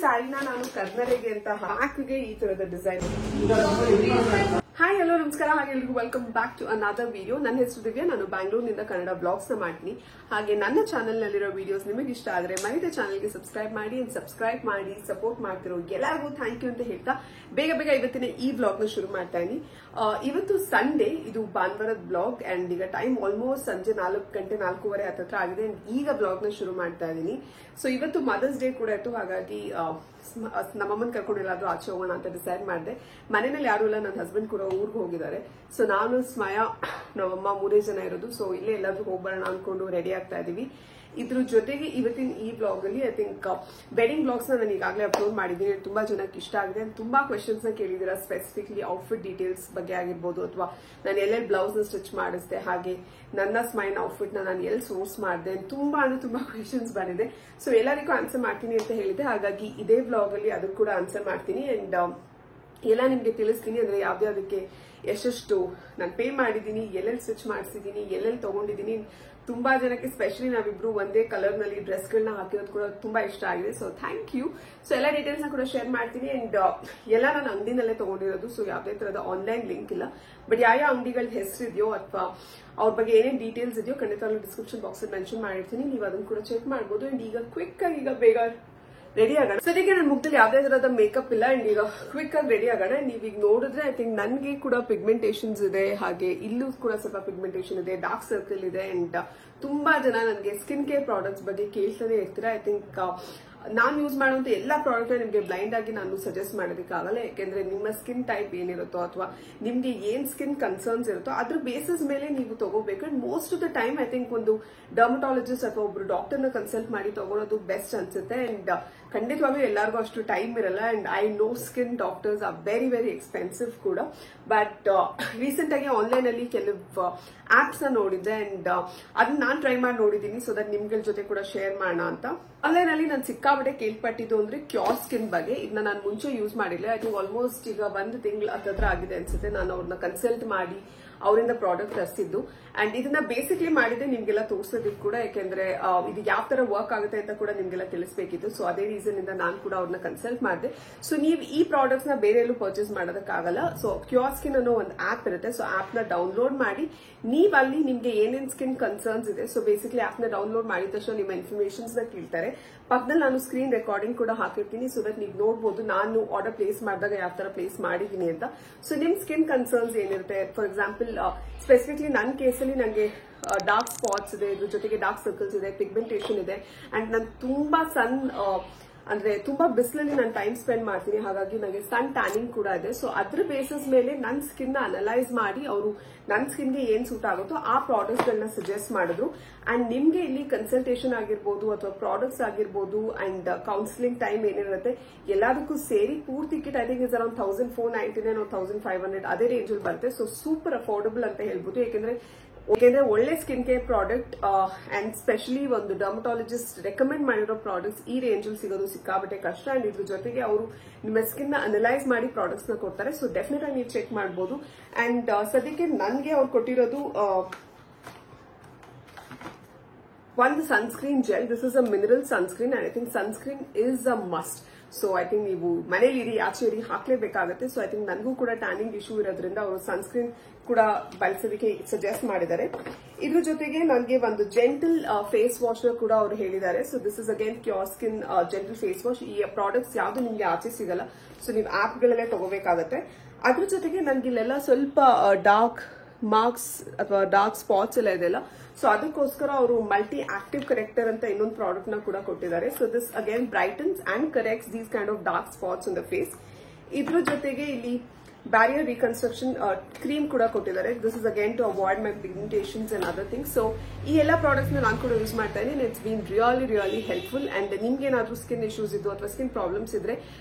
ಸ್ಯಾರಿನ ನಾನು ಕರ್ನರೆಗೆ ಅಂತ ಹಾಕಿಗೆ ಈ ತರದ ಡಿಸೈನ್. ಹಾಯ್ ಹಲೋ ನಮಸ್ಕಾರ, ಹಾಗೆ ಎಲ್ರಿಗೂ welcome back to another video. ನನ್ನ ಹೆಸರು ದಿವ್ಯಾ, ನಾನು ಬ್ಯಾಂಗ್ಳೂರಿನಿಂದ ಕನ್ನಡ ಬ್ಲಾಗ್ಸ್ ನ ಮಾಡ್ತೀನಿ. ಹಾಗೆ ನನ್ನ ಚಾನೆಲ್ ನಲ್ಲಿರೋ ವಿಡಿಯೋಸ್ ನಿಮಗೆ ಇಷ್ಟ ಆದ್ರೆ ಮರಿದ ಚಾನೆಲ್ಗೆ ಸಬ್ಸ್ಕ್ರೈಬ್ ಮಾಡಿ ಸಪೋರ್ಟ್ ಮಾಡ್ತಿರೋ ಎಲ್ಲರಿಗೂ ಥ್ಯಾಂಕ್ ಯು ಅಂತ ಹೇಳ್ತಾ ಬೇಗ ಇವತ್ತಿನ ಈ ಬ್ಲಾಗ್ ನ ಶುರು ಮಾಡ್ತಾ ಇದೀನಿ. ಇವತ್ತು ಸಂಡೇ, ಇದು ಭಾನುವಾರದ ಬ್ಲಾಗ್ ಅಂಡ್ ಈಗ ಟೈಮ್ ಆಲ್ಮೋಸ್ಟ್ ಸಂಜೆ 4:30 ಹತ್ರ ಆಗಿದೆ. ಈಗ ಬ್ಲಾಗ್ ನ ಶುರು ಮಾಡ್ತಾ ಇದೀನಿ. ಸೊ ಇವತ್ತು ಮದರ್ಸ್ ಡೇ ಕೂಡ ಇತ್ತು, ಹಾಗಾಗಿ ನಮ್ಮಮ್ಮನ ಕರ್ಕೊಂಡು ಎಲ್ಲಾದ್ರೂ ಆಚೆ ಹೋಗೋಣ ಅಂತ ಡಿಸೈಡ್ ಮಾಡಿದೆ. ಮನೆಯಲ್ಲಿ ಯಾರು ಇಲ್ಲ, ನನ್ನ ಹಸ್ಬೆಂಡ್ ಕೂಡ ಊರಿಗೆ ಹೋಗಿದ್ದಾರೆ. ಸೊ ನಾನು ಸ್ಮಯ ನಮ್ಮಮ್ಮ 3 ಜನ ಇರೋದು. ಸೊ ಇಲ್ಲೇ ಎಲ್ಲಾದ್ರೂ ಹೋಗ್ಬರೋಣ ಅನ್ಕೊಂಡು ರೆಡಿ ಆಗ್ತಾ ಇದೀವಿ. ಇದ್ರ ಜೊತೆಗೆ ಇವತ್ತಿನ ಈ ಬ್ಲಾಗ್ ಅಲ್ಲಿ ಐ ಥಿಂಕ್ ವೆಡ್ಡಿಂಗ್ ಬ್ಲಾಗ್ಸ್ ನಾನು ಈಗಾಗಲೇ ಅಪ್ಲೋಡ್ ಮಾಡಿದ್ದೀನಿ. ತುಂಬಾ ಜನಕ್ಕೆ ಇಷ್ಟ ಆಗಿದೆ. ತುಂಬಾ ಕ್ವೆಶನ್ಸ್ ನ ಕೇಳಿದಿರಾ, ಸ್ಪೆಸಿಫಿಕ್ಲಿ ಔಟ್ಫಿಟ್ ಡೀಟೇಲ್ಸ್ ಬಗ್ಗೆ ಆಗಿರ್ಬೋದು, ಅಥವಾ ನಾನು ಎಲ್ಲೆಲ್ಲಿ ಬ್ಲೌಸ್ ನ ಸ್ಟಿಚ್ ಮಾಡಿಸಿದೆ, ಹಾಗೆ ನನ್ನ ಸ್ಮೈನ್ ಔಟ್ಫಿಟ್ ನ ನಾನು ಎಲ್ಲಿ ಸೋರ್ಸ್ ಮಾಡಿದೆ, ತುಂಬಾ ಕ್ವೆಶನ್ಸ್ ಬಂದಿದೆ. ಸೊ ಎಲ್ಲರಿಗೂ ಆನ್ಸರ್ ಮಾಡ್ತೀನಿ ಅಂತ ಹೇಳಿದೆ. ಹಾಗಾಗಿ ಇದೇ ಬ್ಲಾಗ್ ಅಲ್ಲಿ ಅದಕ್ಕೆ ಕೂಡ ಆನ್ಸರ್ ಮಾಡ್ತೀನಿ ಅಂಡ್ ಎಲ್ಲ ನಿಮ್ಗೆ ತಿಳಿಸ್ತೀನಿ. ಅಂದ್ರೆ ಯಾವ್ದಾವ್ದಕ್ಕೆ ಎಷ್ಟೆಷ್ಟು ನಾನು ಪೇ ಮಾಡಿದ್ದೀನಿ, ಎಲ್ಲೆಲ್ಲಿ ಸ್ಟಿಚ್ ಮಾಡಿಸಿದ್ದೀನಿ, ಎಲ್ಲೆಲ್ಲಿ ತಗೊಂಡಿದ್ದೀನಿ. ತುಂಬಾ ಜನಕ್ಕೆ ಸ್ಪೆಷಲಿ ನಾವಿಬ್ರು ಒಂದೇ ಕಲರ್ ನಲ್ಲಿ ಡ್ರೆಸ್ ಗಳನ್ನ ಹಾಕಿರೋದು ಕೂಡ ತುಂಬಾ ಇಷ್ಟ ಆಗಿದೆ. So thank you. ಸೊ ಎಲ್ಲ ಡೀಟೇಲ್ಸ್ ನ ಕೂಡ ಶೇರ್ ಮಾಡ್ತೀನಿ ಅಂಡ್ ಎಲ್ಲ ನಾನು ಅಂಗಡಿನಲ್ಲೇ ತಗೊಂಡಿರೋದು. ಸೊ ಯಾವುದೇ ತರದ ಆನ್ಲೈನ್ ಲಿಂಕ್ ಇಲ್ಲ. ಬಟ್ ಯಾವ ಅಂಗಡಿಗಳ ಹೆಸರಿದೆಯೋ ಅಥವಾ ಅವ್ರ ಬಗ್ಗೆ ಏನೇನು ಡೀಟೇಲ್ಸ್ ಇದೆಯೋ ಖಂಡಿತವಾಗ್ಲೂ ಡಿಸ್ಕ್ರಿಪ್ಷನ್ ಬಾಕ್ಸ್ ಅಲ್ಲಿ ಮೆನ್ಷನ್ ಮಾಡಿರ್ತೀನಿ. ನೀವು ಅದನ್ನು ಕೂಡ ಚೆಕ್ ಮಾಡಬಹುದು. ಅಂಡ್ ಈಗ ಕ್ವಿಕ್ ಆಗಿ ಈಗ ಬೇಗ ರೆಡಿ ಆಗೋಣ. ಸದ್ಯಕ್ಕೆ ನನ್ನ ಮುಖದಲ್ಲಿ ಯಾವುದೇ ತರದ ಮೇಕಪ್ ಇಲ್ಲ ಅಂಡ್ ಈಗ ಕ್ವಿಕ್ ಆಗಿ ರೆಡಿ ಆಗೋಣ. ನೀವೀಗ ನೋಡಿದ್ರೆ ಐ ಥಿಂಕ್ ನನ್ಗೆ ಕೂಡ ಪಿಗ್ಮೆಂಟೇಷನ್ಸ್ ಇದೆ, ಹಾಗೆ ಇಲ್ಲೂ ಕೂಡ ಸ್ವಲ್ಪ ಪಿಗ್ಮೆಂಟೇಷನ್ ಇದೆ, ಡಾರ್ಕ್ ಸರ್ಕಲ್ ಇದೆ ಅಂಡ್ ತುಂಬಾ ಜನ ನನಗೆ ಸ್ಕಿನ್ ಕೇರ್ ಪ್ರಾಡಕ್ಟ್ಸ್ ಬಗ್ಗೆ ಕೇಳ್ತಾನೆ ಇರ್ತೀರಾ. ಐ ಥಿಂಕ್ ನಾನು ಯೂಸ್ ಮಾಡುವಂತ ಎಲ್ಲಾ ಪ್ರಾಡಕ್ಟ್ ನಿಮ್ಗೆ ಬ್ಲೈಂಡ್ ಆಗಿ ನಾನು ಸಜೆಸ್ಟ್ ಮಾಡೋದಕ್ಕಾಗಲ್ಲ. ಯಾಕೆಂದ್ರೆ ನಿಮ್ಮ ಸ್ಕಿನ್ ಟೈಪ್ ಏನಿರುತ್ತೋ ಅಥವಾ ನಿಮ್ಗೆ ಏನ್ ಸ್ಕಿನ್ ಕನ್ಸರ್ನ್ಸ್ ಇರುತ್ತೋ ಅದ್ರ ಬೇಸಿಸ್ ಮೇಲೆ ನೀವು ತಗೋಬೇಕು. And most of the time I think ಒಂದು ಡರ್ಮಟಾಲಜಿಸ್ಟ್ ಅಥವಾ ಒಬ್ರು ಡಾಕ್ಟರ್ನ ಕನ್ಸಲ್ಟ್ ಮಾಡಿ ತಗೊಳೋದು ಬೆಸ್ಟ್ ಅನ್ಸುತ್ತೆ. ಅಂಡ್ ಖಂಡಿತವಾಗ್ಲೂ ಎಲ್ಲರಿಗೂ ಅಷ್ಟು ಟೈಮ್ ಇರಲ್ಲ. And I know skin doctors are very expensive ಕೂಡ. ಬಟ್ ರೀಸೆಂಟ್ ಆಗಿ ಆನ್ಲೈನ್ ಅಲ್ಲಿ ಕೆಲವು ಆಪ್ಸ್ ನ ನೋಡಿದ್ದೆ ಅಂಡ್ ಅದನ್ನ ನಾನು ಟ್ರೈ ಮಾಡಿ ನೋಡಿದ್ದೀನಿ. ಸೊ ದಟ್ ನಿಮ್ಗಳ ಜೊತೆ ಕೂಡ ಶೇರ್ ಮಾಡೋಣ ಅಂತ. ಆನ್ಲೈನ್ ಅಲ್ಲಿ ನಾನು ಸಿಕ್ಕಾಪಟ್ಟೆ ಕೇಳ್ಪಟ್ಟಿದ್ದು ಅಂದ್ರೆ ಕ್ಯೂರ್ ಸ್ಕಿನ್ ಬಗ್ಗೆ. ಇದನ್ನ ನಾನು ಮುಂಚೆ ಯೂಸ್ ಮಾಡಿಲ್ಲ. ಐ ಥಿಂಕ್ ಆಲ್ಮೋಸ್ಟ್ ಈಗ 1 ತಿಂಗಳು ಹತ್ರ ಆಗಿದೆ ಅನ್ಸುತ್ತೆ ನಾನು ಅವ್ರನ್ನ ಕನ್ಸಲ್ಟ್ ಮಾಡಿ ಅವರಿಂದ ಪ್ರಾಡಕ್ಟ್ ತರಿಸಿದ್ದು. ಅಂಡ್ ಇದನ್ನ ಬೇಸಿಕ್ಲಿ ಮಾಡಿದ್ರೆ ನಿಮ್ಗೆಲ್ಲ ತೋರಿಸೋದಕ್ಕೆ ಕೂಡ, ಯಾಕೆಂದ್ರೆ ಇದು ಯಾವ ತರ ವರ್ಕ್ ಆಗುತ್ತೆ ಅಂತ ಕೂಡ ನಿಮ್ಗೆಲ್ಲ ತಿಳಿಸಬೇಕಿತ್ತು. ಸೊ ಅದೇ ರೀಸನ್ ಇಂದ ನಾನು ಕೂಡ ಅವ್ರನ್ನ ಕನ್ಸಲ್ಟ್ ಮಾಡಿದೆ. ಸೊ ನೀವು ಈ ಪ್ರಾಡಕ್ಟ್ಸ್ ನ ಬೇರೆ ಎಲ್ಲೂ ಪರ್ಚೇಸ್ ಮಾಡೋದಕ್ಕಾಗಲ್ಲ. ಸೊ ಕ್ಯೂರ್ ಸ್ಕಿನ್ ಅನ್ನೋ ಒಂದು ಆಪ್ ಇರುತ್ತೆ. ಸೊ ಆಪ್ ನ ಡೌನ್ಲೋಡ್ ಮಾಡಿ ನೀವ್ ಅಲ್ಲಿ ನಿಮ್ಗೆ ಏನೇನ್ ಸ್ಕಿನ್ ಕನ್ಸರ್ನ್ಸ್ ಇದೆ, ಸೊ ಬೇಸಿಕ್ಲಿ ಆಪ್ ನ ಡೌನ್ಲೋಡ್ ಮಾಡಿದ ತಕ್ಷಣ ನಿಮ್ಮ ಇನ್ಫಾರ್ಮೇಶನ್ಸ್ ನ ಕೇಳ್ತಾರೆ. ಪಕ್ಕದಲ್ಲಿ ನಾನು ಸ್ಕ್ರೀನ್ ರೆಕಾರ್ಡಿಂಗ್ ಕೂಡ ಹಾಕಿರ್ತೀನಿ. ಸೊ ದಟ್ ನೀವು ನೋಡಬಹುದು ನಾನು ಆರ್ಡರ್ ಪ್ಲೇಸ್ ಮಾಡಿದಾಗ ಯಾವ ತರ ಪ್ಲೇಸ್ ಮಾಡಿದೀನಿ ಅಂತ. ಸೊ ನಿಮ್ ಸ್ಕಿನ್ ಕನ್ಸರ್ನ್ಸ್ ಏನಿರುತ್ತೆ, ಫಾರ್ ಎಕ್ಸಾಂಪಲ್ ಸ್ಪೆಸಿಫಿಕ್ಲಿ ನನ್ನ ಕೇಸಲ್ಲಿ ನನಗೆ ಡಾರ್ಕ್ ಸ್ಪಾಟ್ಸ್ ಇದೆ, ಇದ್ರ ಜೊತೆಗೆ ಡಾರ್ಕ್ ಸರ್ಕಲ್ಸ್ ಇದೆ, ಪಿಗ್ಮೆಂಟೇಷನ್ ಇದೆ ಅಂಡ್ ನಾನು ತುಂಬಾ ಅಂದ್ರೆ ತುಂಬಾ ಬಿಸಿಲಲ್ಲಿ ನಾನು ಟೈಮ್ ಸ್ಪೆಂಡ್ ಮಾಡ್ತೀನಿ. ಹಾಗಾಗಿ ನನಗೆ ಸನ್ ಟ್ಯಾನಿಂಗ್ ಕೂಡ ಇದೆ. ಸೊ ಅದ್ರ ಬೇಸಿಸ್ ಮೇಲೆ ನನ್ನ ಸ್ಕಿನ್ ನ ಅನಲೈಸ್ ಮಾಡಿ ಅವರು ನನ್ನ ಸ್ಕಿನ್ಗೆ ಏನ್ ಸೂಟ್ ಆಗುತ್ತೋ ಆ ಪ್ರಾಡಕ್ಟ್ಸ್ ಗಳನ್ನ ಸಜೆಸ್ಟ್ ಮಾಡಿದ್ರು. ಅಂಡ್ ನಿಮ್ಗೆ ಇಲ್ಲಿ ಕನ್ಸಲ್ಟೇಷನ್ ಆಗಿರ್ಬೋದು ಅಥವಾ ಪ್ರಾಡಕ್ಟ್ಸ್ ಆಗಿರ್ಬೋದು ಅಂಡ್ ಕೌನ್ಸಿಲಿಂಗ್ ಟೈಮ್ ಏನಿರುತ್ತೆ ಎಲ್ಲದಕ್ಕೂ ಸೇರಿ ಪೂರ್ತಿ kit I think is around 1499 or 1500 ಅದೇ ರೇಂಜ್ ಅಲ್ಲಿ ಬರುತ್ತೆ. ಸೊ ಸೂಪರ್ ಅಫೋರ್ಡಬಲ್ ಅಂತ ಹೇಳ್ಬೋದು. ಯಾಕೆಂದ್ರೆ ಒಳ್ಳೆ skin care product and specially ಒಂದು ಡರ್ಮಟಾಲಜಿಸ್ಟ್ ರೆಕಮೆಂಡ್ ಮಾಡಿರೋ ಪ್ರಾಡಕ್ಟ್ಸ್ ಈ ರೇಂಜ್ ಅಲ್ಲಿ ಸಿಗೋದು ಸಿಕ್ಕಾಬಟ್ಟೆ ಕಷ್ಟ. ಅಂಡ್ ಇದ್ರ ಜೊತೆಗೆ ಅವರು ನಿಮ್ಮ ಸ್ಕಿನ್ ನ ಅನಲೈಸ್ ಮಾಡಿ ಪ್ರಾಡಕ್ಟ್ಸ್ ನ ಕೊಡ್ತಾರೆ. ಸೊ ಡೆಫಿನೆಟ್ ಆಗಿ ನೀವು ಚೆಕ್ ಮಾಡಬಹುದು. ಅಂಡ್ ಸದ್ಯಕ್ಕೆ ನನ್ಗೆ ಅವ್ರು ಕೊಟ್ಟಿರೋದು ಒಂದು sunscreen gel. This is a mineral sunscreen and I think sunscreen is a must. So I think ನೀವು ಮನೇಲಿ ಇರಿ ಆಚೆ ಇರಿ ಹಾಕ್ಲೇಬೇಕಾಗುತ್ತೆ. ಸೊ ಐ ಥಿಂಕ್ ನನಗೂ ಕೂಡ ಟ್ಯಾನಿಂಗ್ ಇಶ್ಯೂ ಇರೋದ್ರಿಂದ ಅವರು ಸನ್ಸ್ಕ್ರೀನ್ ಕೂಡ ಬಳಸೋದಕ್ಕೆ ಸಜೆಸ್ಟ್ ಮಾಡಿದ್ದಾರೆ. ಇದ್ರ ಜೊತೆಗೆ ನನಗೆ ಒಂದು ಜೆಂಟಲ್ ಫೇಸ್ ವಾಶ್ ಕೂಡ ಅವರು ಹೇಳಿದ್ದಾರೆ. So this is again cure skin gentle face wash. ಈ ಪ್ರಾಡಕ್ಟ್ಸ್ ಯಾವ್ದು ನಿಮ್ಗೆ ಆಚೆ ಸಿಗಲ್ಲ. ಸೊ ನೀವು ಆಪ್ ಗಳಲ್ಲೇ ತಗೋಬೇಕಾಗತ್ತೆ. ಅದ್ರ ಜೊತೆಗೆ ನನಗೆ ಇಲ್ಲೆಲ್ಲ ಸ್ವಲ್ಪ ಡಾರ್ಕ್ ಮಾರ್ಕ್ಸ್ ಅಥವಾ ಡಾರ್ಕ್ ಸ್ಪಾಟ್ಸ್ ಎಲ್ಲ ಇದೆಲ್ಲ. ಸೊ ಅದಕ್ಕೋಸ್ಕರ ಅವರು ಮಲ್ಟಿ ಆಕ್ಟಿವ್ ಕರೆಕ್ಟರ್ ಅಂತ ಇನ್ನೊಂದು ಪ್ರಾಡಕ್ಟ್ ನ ಕೂಡ ಕೊಟ್ಟಿದ್ದಾರೆ. So this again brightens and corrects these kind of dark spots on the face. ಇದ್ರ ಜೊತೆಗೆ ಇಲ್ಲಿ ಬ್ಯಾರಿಯರ್ ರಿಕನ್ಸ್ಟ್ರಕ್ಷನ್ ಕ್ರೀಮ್ ಕೂಡ ಕೊಟ್ಟಿದ್ದಾರೆ. This is again to avoid my pigmentations and other things. So ಈ ಎಲ್ಲ ಪ್ರಾಡಕ್ಟ್ಸ್ ನಾನು ಕೂಡ ಯೂಸ್ ಮಾಡ್ತಾ ಇದ್ದೀನಿ. It's been really helpful. And ನಿಮ್ಗೆ ಏನಾದ್ರೂ ಸ್ಕಿನ್ ಇಶ್ಯೂಸ್ ಇದ್ದು ಅಥವಾ ಸ್ಕಿನ್ ಪ್ರಾಬ್ಲಮ್ಸ್ ಇದ್ರೆ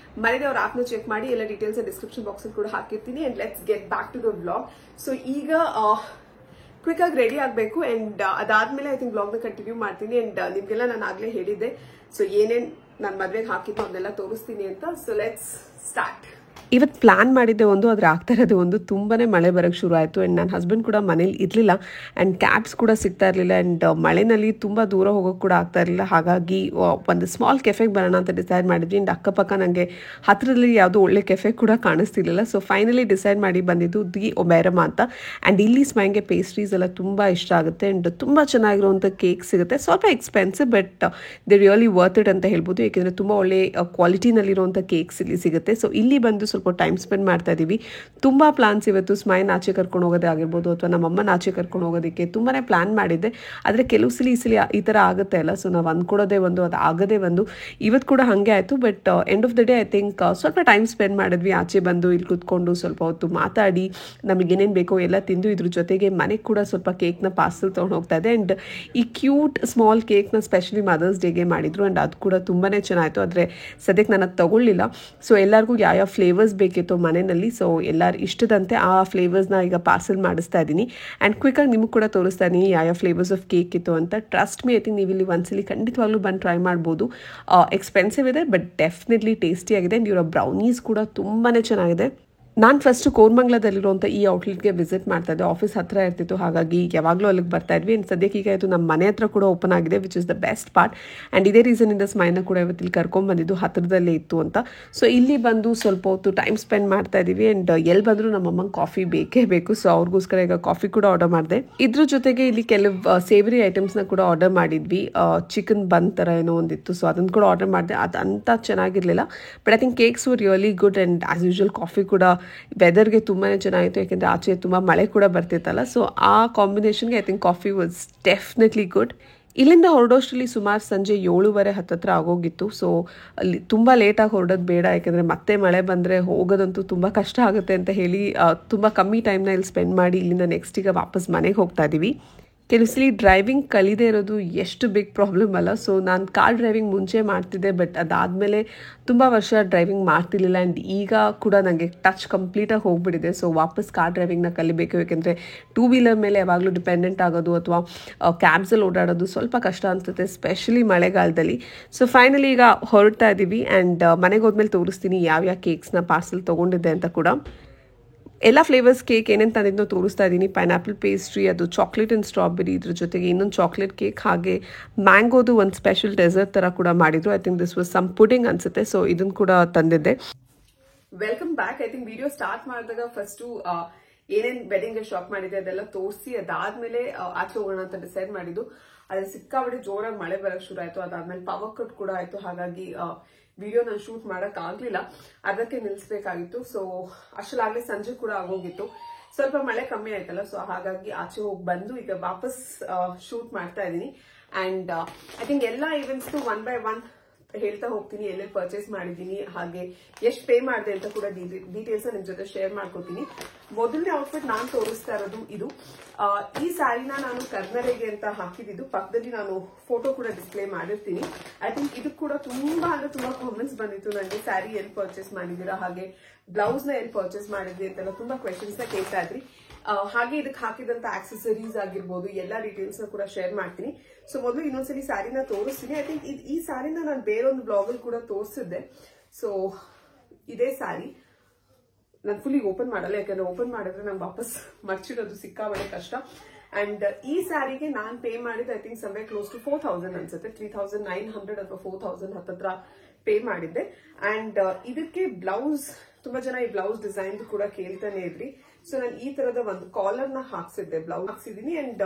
ಮನೆಗೆ ಅವ್ರ ಆಪ್ ನ ಚೆಕ್ ಮಾಡಿ. ಎಲ್ಲ ಡೀಟೇಲ್ಸ್ ಡಿಸ್ಕ್ರಿಪ್ಷನ್ ಬಾಕ್ಸ್ ಅಲ್ಲಿ ಕೂಡ ಹಾಕಿರ್ತೀನಿ. And let's get back to the blog. So ಈಗ ಕ್ವಿಕ್ ಆಗಿ ರೆಡಿ ಆಗಬೇಕು ಅಂಡ್ ಅದಾದ್ಮೇಲೆ ಐ ಥಿಂಕ್ ಬ್ಲಾಗ್ ನ ಕಂಟಿನ್ಯೂ ಮಾಡ್ತೀನಿ. ಅಂಡ್ ನಿಮ್ಗೆಲ್ಲ ನಾನು ಆಗ್ಲೇ ಹೇಳಿದ್ದೆ ಸೊ ಏನೇನ್ ನನ್ನ ಮದ್ವೆಗೆ ಹಾಕಿದ್ದು ಅದನ್ನೆಲ್ಲ ತೋರಿಸ್ತೀನಿ ಅಂತ. So let's start. ಇವತ್ತು ಪ್ಲಾನ್ ಮಾಡಿದ್ದೆ ಒಂದು, ಆದರೆ ಆಗ್ತಾ ಇರೋದು ಒಂದು. ತುಂಬಾ ಮಳೆ ಬರೋಕ್ಕೆ ಶುರು ಆಯಿತು. ಆ್ಯಂಡ್ ನನ್ನ ಹಸ್ಬೆಂಡ್ ಕೂಡ ಮನೇಲಿ ಇರಲಿಲ್ಲ ಆ್ಯಂಡ್ ಕ್ಯಾಬ್ಸ್ ಕೂಡ ಸಿಗ್ತಾ ಇರಲಿಲ್ಲ. ಆ್ಯಂಡ್ ಮಳೆಯಲ್ಲಿ ತುಂಬ ದೂರ ಹೋಗೋಕ್ಕೆ ಕೂಡ ಆಗ್ತಾ ಇರಲಿಲ್ಲ. ಹಾಗಾಗಿ ಒಂದು ಸ್ಮಾಲ್ ಕೆಫೆಗೆ ಬರೋಣ ಅಂತ ಡಿಸೈಡ್ ಮಾಡಿದ್ವಿ. ಆ್ಯಂಡ್ ಅಕ್ಕಪಕ್ಕ ನನಗೆ ಹತ್ತಿರದಲ್ಲಿ ಯಾವುದೋ ಒಳ್ಳೆ ಕೆಫೆ ಕೂಡ ಕಾಣಿಸ್ತಿರ್ಲಿಲ್ಲ. ಸೊ ಫೈನಲಿ ಡಿಸೈಡ್ ಮಾಡಿ ಬಂದಿದ್ದು ದಿ ಒಬೇರಮ ಅಂತ. ಆ್ಯಂಡ್ ಇಲ್ಲಿ ಸ್ಮೈನ್ಗೆ ಪೇಸ್ಟ್ರೀಸ್ ಎಲ್ಲ ತುಂಬ ಇಷ್ಟ ಆಗುತ್ತೆ. ಆ್ಯಂಡ್ ತುಂಬ ಚೆನ್ನಾಗಿರುವಂಥ ಕೇಕ್ ಸಿಗುತ್ತೆ. ಸ್ವಲ್ಪ expensive, but they really worth it ಅಂತ ಹೇಳ್ಬೋದು. ಏಕೆಂದರೆ ತುಂಬ ಒಳ್ಳೆ ಕ್ವಾಲಿಟಿನಲ್ಲಿರುವಂಥ ಕೇಕ್ಸ್ ಇಲ್ಲಿ ಸಿಗುತ್ತೆ. ಸೊ ಇಲ್ಲಿ ಬಂದು ಸ್ವಲ್ಪ ಟೈಮ್ ಸ್ಪೆಂಡ್ ಮಾಡ್ತಾ ಇದ್ದೀವಿ. ತುಂಬ ಪ್ಲಾನ್ಸ್ ಇವತ್ತು ಸ್ಮೈನ್ ಆಚೆ ಕರ್ಕೊಂಡು ಹೋಗೋದೇ ಆಗಿರ್ಬೋದು ಅಥವಾ ನಮ್ಮಮ್ಮನ ಆಚೆ ಕರ್ಕೊಂಡು ಹೋಗೋದಕ್ಕೆ ತುಂಬಾ ಪ್ಲಾನ್ ಮಾಡಿದ್ದೆ. ಆದರೆ ಕೆಲವು ಸಲ ಈ ಥರ ಆಗುತ್ತೆ ಅಲ್ಲ, ಸೊ ನಾವು ಅಂದ್ಕೊಡೋದೇ ಒಂದು, ಅದು ಆಗದೇ ಒಂದು. ಇವತ್ತು ಕೂಡ ಹಾಗೆ ಆಯಿತು. But end of the day I think ಸ್ವಲ್ಪ ಟೈಮ್ ಸ್ಪೆಂಡ್ ಮಾಡಿದ್ವಿ. ಆಚೆ ಬಂದು ಇಲ್ಲಿ ಕೂತ್ಕೊಂಡು ಸ್ವಲ್ಪ ಹೊತ್ತು ಮಾತಾಡಿ ನಮಗೇನೇನು ಬೇಕೋ ಎಲ್ಲ ತಿಂದು, ಇದ್ರ ಜೊತೆಗೆ ಮನೆಗೆ ಕೂಡ ಸ್ವಲ್ಪ ಕೇಕ್ನ ಪಾರ್ಸಲ್ ತೊಗೊಂಡು ಹೋಗ್ತಾ ಇದೆ. ಆ್ಯಂಡ್ ಈ ಕ್ಯೂಟ್ ಸ್ಮಾಲ್ ಕೇಕ್ನ ಸ್ಪೆಷಲಿ ಮದರ್ಸ್ ಡೇಗೆ ಮಾಡಿದರು. ಆ್ಯಂಡ್ ಅದು ಕೂಡ ತುಂಬಾ ಚೆನ್ನಾಯಿತು. ಆದರೆ ಸದ್ಯಕ್ಕೆ ನಾನು ಅದು ತೊಗೊಳ್ಳಿಲ್ಲ. ಸೊ ಎಲ್ಲರಿಗೂ ಯಾವ ಫ್ಲೇವರ್ಸ್ ಬೇಕಿತ್ತು ಮನೆಯಲ್ಲಿ, ಸೊ ಎಲ್ಲರ ಇಷ್ಟದಂತೆ ಆ ಫ್ಲೇವರ್ಸ್ನ ಈಗ ಪಾರ್ಸಲ್ ಮಾಡಿಸ್ತಾ ಇದ್ದೀನಿ. ಆ್ಯಂಡ್ ಕ್ವಿಕ್ಕಾಗಿ ನಿಮಗೆ ಕೂಡ ತೋರಿಸ್ತಾ ಇದ್ದೀನಿ ಯಾವ ಫ್ಲೇವರ್ಸ್ ಆಫ್ ಕೇಕ್ ಇತ್ತು ಅಂತ. ಟ್ರಸ್ಟ್ ಮೀ, ಐ ಥಿಂಕ್ ನೀವು ಇಲ್ಲಿ ಒಂದ್ಸಲಿ ಖಂಡಿತವಾಗ್ಲೂ ಬಂದು ಟ್ರೈ ಮಾಡ್ಬೋದು. ಎಕ್ಸ್ಪೆನ್ಸಿವ್ ಇದೆ, ಬಟ್ ಡೆಫಿನೆಟ್ಲಿ ಟೇಸ್ಟಿಯಾಗಿದೆ. ಆ್ಯಂಡ್ ಇವರ ಬ್ರೌನೀಸ್ ಕೂಡ ತುಂಬಾ ಚೆನ್ನಾಗಿದೆ. ನಾನು ಫಸ್ಟು ಕೋರ್ಮಂಗ್ಲದಲ್ಲಿರುವಂಥ ಈ ಔಟ್ಲೆಟ್ಗೆ ವಿಸಿಟ್ ಮಾಡ್ತಾ ಇದ್ದೆ. ಆಫೀಸ್ ಹತ್ತಿರ ಇರ್ತಿತ್ತು, ಹಾಗಾಗಿ ಯಾವಾಗಲೂ ಅಲ್ಲಿಗೆ ಬರ್ತಾ ಇದ್ವಿ. ಆ್ಯಂಡ್ ಸದ್ಯಕ್ಕೆ ಈಗ ಇದು ನಮ್ಮ ಮನೆ ಹತ್ರ ಕೂಡ ಓಪನ್ ಆಗಿದೆ, which is the best part. And ಇದೇ ರೀಸನಿಂದ ಸ್ಮೈನ ಕೂಡ ಇವತ್ತಿಲ್ಲಿ ಕರ್ಕೊಂಡ್ಬಂದಿದ್ದು, ಹತ್ತಿರದಲ್ಲೇ ಇತ್ತು ಅಂತ. ಸೊ ಇಲ್ಲಿ ಬಂದು ಸ್ವಲ್ಪ ಹೊತ್ತು ಟೈಮ್ ಸ್ಪೆಂಡ್ ಮಾಡ್ತಾ ಇದ್ದೀವಿ. ಆ್ಯಂಡ್ ಎಲ್ಲಿ ಬಂದರೂ ನಮ್ಮಮ್ಮಂಗೆ ಕಾಫಿ ಬೇಕೇ ಬೇಕು. ಸೊ ಅವ್ರಿಗೋಸ್ಕರ ಈಗ ಕಾಫಿ ಕೂಡ ಆರ್ಡರ್ ಮಾಡಿದೆ. ಇದ್ರ ಜೊತೆಗೆ ಇಲ್ಲಿ ಕೆಲವು ಸೇವರಿ ಐಟಮ್ಸ್ನ ಕೂಡ ಆರ್ಡರ್ ಮಾಡಿದ್ವಿ. ಚಿಕನ್ ಬನ್ ಥರ ಏನೋ ಒಂದಿತ್ತು, ಸೊ ಅದನ್ನು ಕೂಡ ಆರ್ಡರ್ ಮಾಡಿದೆ. ಅದು ಅಂಥ ಚೆನ್ನಾಗಿರಲಿಲ್ಲ, but I think cakes var really good. And as usual coffee ಕೂಡ ವೆದರ್ಗೆ ತುಂಬಾ ಚೆನ್ನಾಗಿತ್ತು, ಯಾಕೆಂದರೆ ಆಚೆ ತುಂಬ ಮಳೆ ಕೂಡ ಬರ್ತಿತ್ತಲ್ಲ. ಸೊ ಆ ಕಾಂಬಿನೇಷನ್ಗೆ I think coffee was definitely good. ಇಲ್ಲಿಂದ ಹೊರಡೋಷ್ಟರಲ್ಲಿ ಸುಮಾರು ಸಂಜೆ 7:30 ಹತ್ತತ್ರ ಆಗೋಗಿತ್ತು. ಸೊ ಅಲ್ಲಿ ತುಂಬ ಲೇಟಾಗಿ ಹೊರಡೋದು ಬೇಡ, ಯಾಕೆಂದರೆ ಮತ್ತೆ ಮಳೆ ಬಂದರೆ ಹೋಗೋದಂತೂ ತುಂಬ ಕಷ್ಟ ಆಗುತ್ತೆ ಅಂತ ಹೇಳಿ ತುಂಬ ಕಮ್ಮಿ ಟೈಮ್ನ ಇಲ್ಲಿ ಸ್ಪೆಂಡ್ ಮಾಡಿ ಇಲ್ಲಿಂದ ನೆಕ್ಸ್ಟ್ ಈಗ ವಾಪಸ್ ಮನೆಗೆ ಹೋಗ್ತಾ ಇದ್ದೀವಿ. ಕೆಲವು ಸಲ ಡ್ರೈವಿಂಗ್ ಕಲಿದೇ ಇರೋದು ಎಷ್ಟು ಬಿಗ್ ಪ್ರಾಬ್ಲಮ್ ಅಲ್ಲ. ಸೊ ನಾನು ಕಾರ್ ಡ್ರೈವಿಂಗ್ ಮುಂಚೆ ಮಾಡ್ತಿದ್ದೆ, ಬಟ್ ಅದಾದಮೇಲೆ ತುಂಬ ವರ್ಷ ಡ್ರೈವಿಂಗ್ ಮಾಡ್ತಿರ್ಲಿಲ್ಲ. ಆ್ಯಂಡ್ ಈಗ ಕೂಡ ನನಗೆ ಟಚ್ ಕಂಪ್ಲೀಟಾಗಿ ಹೋಗ್ಬಿಟ್ಟಿದೆ. ಸೊ ವಾಪಸ್ ಕಾರ್ ಡ್ರೈವಿಂಗ್ನ ಕಲಿಬೇಕು, ಯಾಕೆಂದರೆ ಟೂ ವೀಲರ್ ಮೇಲೆ ಯಾವಾಗಲೂ ಡಿಪೆಂಡೆಂಟ್ ಆಗೋದು ಅಥವಾ ಕ್ಯಾಬ್ಸಲ್ಲಿ ಓಡಾಡೋದು ಸ್ವಲ್ಪ ಕಷ್ಟ ಅನಿಸುತ್ತೆ, ಸ್ಪೆಷಲಿ ಮಳೆಗಾಲದಲ್ಲಿ. ಸೊ ಫೈನಲಿ ಈಗ ಹೊರಡ್ತಾ ಇದ್ದೀವಿ. ಆ್ಯಂಡ್ ಮನೆಗೆ ಹೋದ್ಮೇಲೆ ತೋರಿಸ್ತೀನಿ ಯಾವ ಕೇಕ್ಸ್ನ ಪಾರ್ಸಲ್ ತೊಗೊಂಡಿದ್ದೆ ಅಂತ ಕೂಡ. ಎಲ್ಲ ಫ್ಲೇವರ್ಸ್ ಕೇಕ್ ಏನೇನು ತಂದಿದ್ದೋ ತೋರಿಸ್ತಾ ಇದ್ದೀನಿ. ಪೈನಾಪಲ್ ಪೇಸ್ಟ್ರಿ, ಅದು ಚಾಕ್ಲೇಟ್ ಆ್ಯಂಡ್ ಸ್ಟ್ರಾಬೆರಿ, ಇದ್ರ ಜೊತೆಗೆ ಇನ್ನೊಂದು ಚಾಕ್ಲೇಟ್ ಕೇಕ್, ಹಾಗೆ ಮ್ಯಾಂಗೋದು ಒಂದು ಸ್ಪೆಷಲ್ ಡೆಸರ್ಟ್ ಥರ ಕೂಡ ಮಾಡಿದ್ರು. I think this was some pudding ಅನ್ಸುತ್ತೆ. ಸೊ ಇದನ್ನು ಕೂಡ ತಂದಿದ್ದೆ. Welcome back. I think video start ಮಾಡಿದಾಗ ಫಸ್ಟು ಏನೇನು ವೆಡ್ಡಿಂಗ್ಗೆ ಶಾಪ್ ಮಾಡಿದೆ ಅದೆಲ್ಲ ತೋರಿಸಿ ಅದಾದಮೇಲೆ ಆಚೆ ಹೋಗೋಣ ಅಂತ ಡಿಸೈಡ್ ಮಾಡಿದ್ದು. ಆದರೆ ಸಿಕ್ಕಾಬಿಟ್ಟು ಜೋರಾಗಿ ಮಳೆ ಬರೋಕ್ಕೆ ಶುರು ಆಯಿತು. ಅದಾದಮೇಲೆ ಪವರ್ ಕಟ್ ಕೂಡ ಆಯಿತು. ಹಾಗಾಗಿ ವಿಡಿಯೋ ನಾನು ಶೂಟ್ ಮಾಡೋಕ್ಕಾಗಲಿಲ್ಲ, ಅದಕ್ಕೆ ನಿಲ್ಲಿಸಬೇಕಾಗಿತ್ತು. ಸೊ ಅಷ್ಟಲಾಗಲೇ ಸಂಜೆ ಕೂಡ ಆಗೋಗಿತ್ತು. ಸ್ವಲ್ಪ ಮಳೆ ಕಮ್ಮಿ ಆಯ್ತಲ್ಲ, ಸೊ ಹಾಗಾಗಿ ಆಚೆ ಹೋಗಿ ಬಂದು ಈಗ ವಾಪಸ್ ಶೂಟ್ ಮಾಡ್ತಾ ಇದ್ದೀನಿ. ಆ್ಯಂಡ್ ಐ ಥಿಂಕ್ ಎಲ್ಲ ಈವೆಂಟ್ಸ್ದು 1 by 1 ಹೇಳ್ತಾ ಹೋಗ್ತೀನಿ, ಎಲ್ಲೆಲ್ಲಿ ಪರ್ಚೇಸ್ ಮಾಡಿದ್ದೀನಿ, ಹಾಗೆ ಎಷ್ಟು ಪೇ ಮಾಡಿದೆ ಅಂತ ಕೂಡ ಡೀಟೇಲ್ಸ್ ನಿಮ್ ಜೊತೆ ಶೇರ್ ಮಾಡ್ಕೋತೀನಿ. ಮೊದಲನೇ ಔಟ್ಫಿಟ್ ನಾನು ತೋರಿಸ್ತಾ ಇರೋದು ಇದು. ಈ ಸ್ಯಾರಿನ ನಾನು ಕರ್ನರೆಗೆ ಅಂತ ಹಾಕಿದ್ದು, ಪಕ್ಕದಲ್ಲಿ ನಾನು ಫೋಟೋ ಕೂಡ ಡಿಸ್ಪ್ಲೇ ಮಾಡಿರ್ತೀನಿ. ಐ ಥಿಂಕ್ ಇದು ಕೂಡ ತುಂಬಾ ಕಾಮೆಂಟ್ಸ್ ಬಂದಿತ್ತು ನನಗೆ, ಸ್ಯಾರಿ ಎಲ್ಲಿ ಪರ್ಚೇಸ್ ಮಾಡಿದ್ದೀರಾ, ಹಾಗೆ ಬ್ಲೌಸ್ ನ ಎಲ್ಲಿ ಪರ್ಚೇಸ್ ಮಾಡಿದ್ರಿ ಅಂತೆಲ್ಲ ತುಂಬಾ ಕ್ವೆಶನ್ಸ್ ನ ಕೇಳ್ತಾ ಇದ್ರಿ. ಹಾಗೆ ಇದಕ್ಕೆ ಹಾಕಿದಂತ ಆಕ್ಸೆಸರೀಸ್ ಆಗಿರ್ಬೋದು ಎಲ್ಲ ಡೀಟೇಲ್ಸ್ ನ ಕೂಡ ಶೇರ್ ಮಾಡ್ತೀನಿ. ಸೊ ಮೊದಲು ಇನ್ನೊಂದ್ಸಲಿ ಸ್ಯಾರಿನ ತೋರಿಸ್ತೀನಿ. ಐ ಥಿಂಕ್ ಈ ಸ್ಯಾರಿನ ನಾನು ಬೇರೊಂದು ಬ್ಲಾಗ್ ಅಲ್ಲಿ ಕೂಡ ತೋರಿಸಿದ್ದೆ. ಸೊ ಇದೇ ಸ್ಯಾರಿ ನಾನು ಫುಲ್ಲಿ ಓಪನ್ ಮಾಡಲ್ಲ, ಯಾಕಂದ್ರೆ ಓಪನ್ ಮಾಡಿದ್ರೆ ನಂಗೆ ವಾಪಸ್ ಮರ್ಚಿಡೋದು ಸಿಕ್ಕಾಬಳೆ ಕಷ್ಟ. ಅಂಡ್ ಈ ಸ್ಯಾರಿಗೆ ನಾನು ಪೇ ಮಾಡಿದ್ದು I think somewhere close to 4000 ಅನ್ಸುತ್ತೆ, 3900 ಅಥವಾ 4000 ಹತ್ತತ್ರ ಪೇ ಮಾಡಿದ್ದೆ. ಅಂಡ್ ಇದಕ್ಕೆ ಬ್ಲೌಸ್, ತುಂಬಾ ಜನ ಈ ಬ್ಲೌಸ್ ಡಿಸೈನ್ ಕೂಡ ಕೇಳ್ತಾನೆ ಇದ್ರಿ. ಸೊ ನಾನು ಈ ತರದ ಒಂದು ಕಾಲರ್ ನ ಹಾಕ್ಸಿದ್ದೆ, ಬ್ಲೌಸ್ ಹಾಕ್ಸಿದೀನಿ. ಅಂಡ್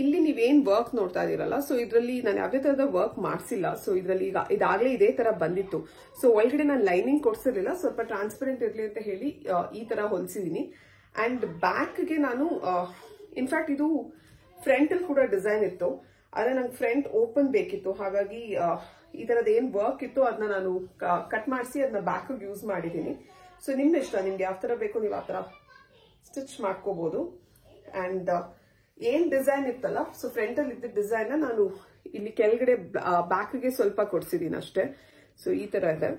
ಇಲ್ಲಿ ನೀವೇನ್ ವರ್ಕ್ ನೋಡ್ತಾ ಇದೀರಲ್ಲ, ಸೊ ಇದ್ರಲ್ಲಿ ನಾನು ಯಾವುದೇ ತರದ ವರ್ಕ್ ಮಾಡ್ಸಿಲ್ಲ. ಸೊ ಇದ್ರಲ್ಲಿ ಈಗ ಇದಾಗ್ಲೇ ಇದೇ ತರ ಬಂದಿತ್ತು. ಸೊ ಒಳಗಡೆ ನಾನು ಲೈನಿಂಗ್ ಕೊಡ್ಸಿರ್ಲಿಲ್ಲ, ಸ್ವಲ್ಪ ಟ್ರಾನ್ಸ್ಪರೆಂಟ್ ಇರ್ಲಿ ಅಂತ ಹೇಳಿ ಈ ತರ ಹೊಲ್ಸಿದೀನಿ. ಅಂಡ್ ಬ್ಯಾಕ್ಗೆ ನಾನು ಇನ್ಫ್ಯಾಕ್ಟ್ ಇದು ಫ್ರಂಟ್ ಅಲ್ಲಿ ಕೂಡ ಡಿಸೈನ್ ಇತ್ತು, ಆದ್ರೆ ನಂಗೆ ಫ್ರಂಟ್ ಓಪನ್ ಬೇಕಿತ್ತು. ಹಾಗಾಗಿ ಈ ತರದ ಏನ್ ವರ್ಕ್ ಇತ್ತು ಅದನ್ನ ನಾನು ಕಟ್ ಮಾಡಿಸಿ ಅದನ್ನ ಬ್ಯಾಕ್ ಯೂಸ್ ಮಾಡಿದೀನಿ. ಸೊ ನಿಮ್ದು ಇಷ್ಟ, ನಿಮ್ಗೆ ಯಾವ ತರ ಬೇಕು ನೀವು ಆ ತರ ಸ್ಟಿಚ್ ಮಾಡ್ಕೋಬಹುದು. ಅಂಡ್ ಏನ್ ಡಿಸೈನ್ ಇತ್ತಲ್ಲ, ಸೊ ಫ್ರಂಟ್ ಅಲ್ಲಿ ಇದ್ದ ಡಿಸೈನ್ ನಾನು ಇಲ್ಲಿ ಕೆಳಗಡೆ ಬ್ಯಾಕ್ಗೆ ಸ್ವಲ್ಪ ಕೊಡ್ಸಿದೀನಿ ಅಷ್ಟೇ. ಸೊ ಈ ತರ ಇದೆ.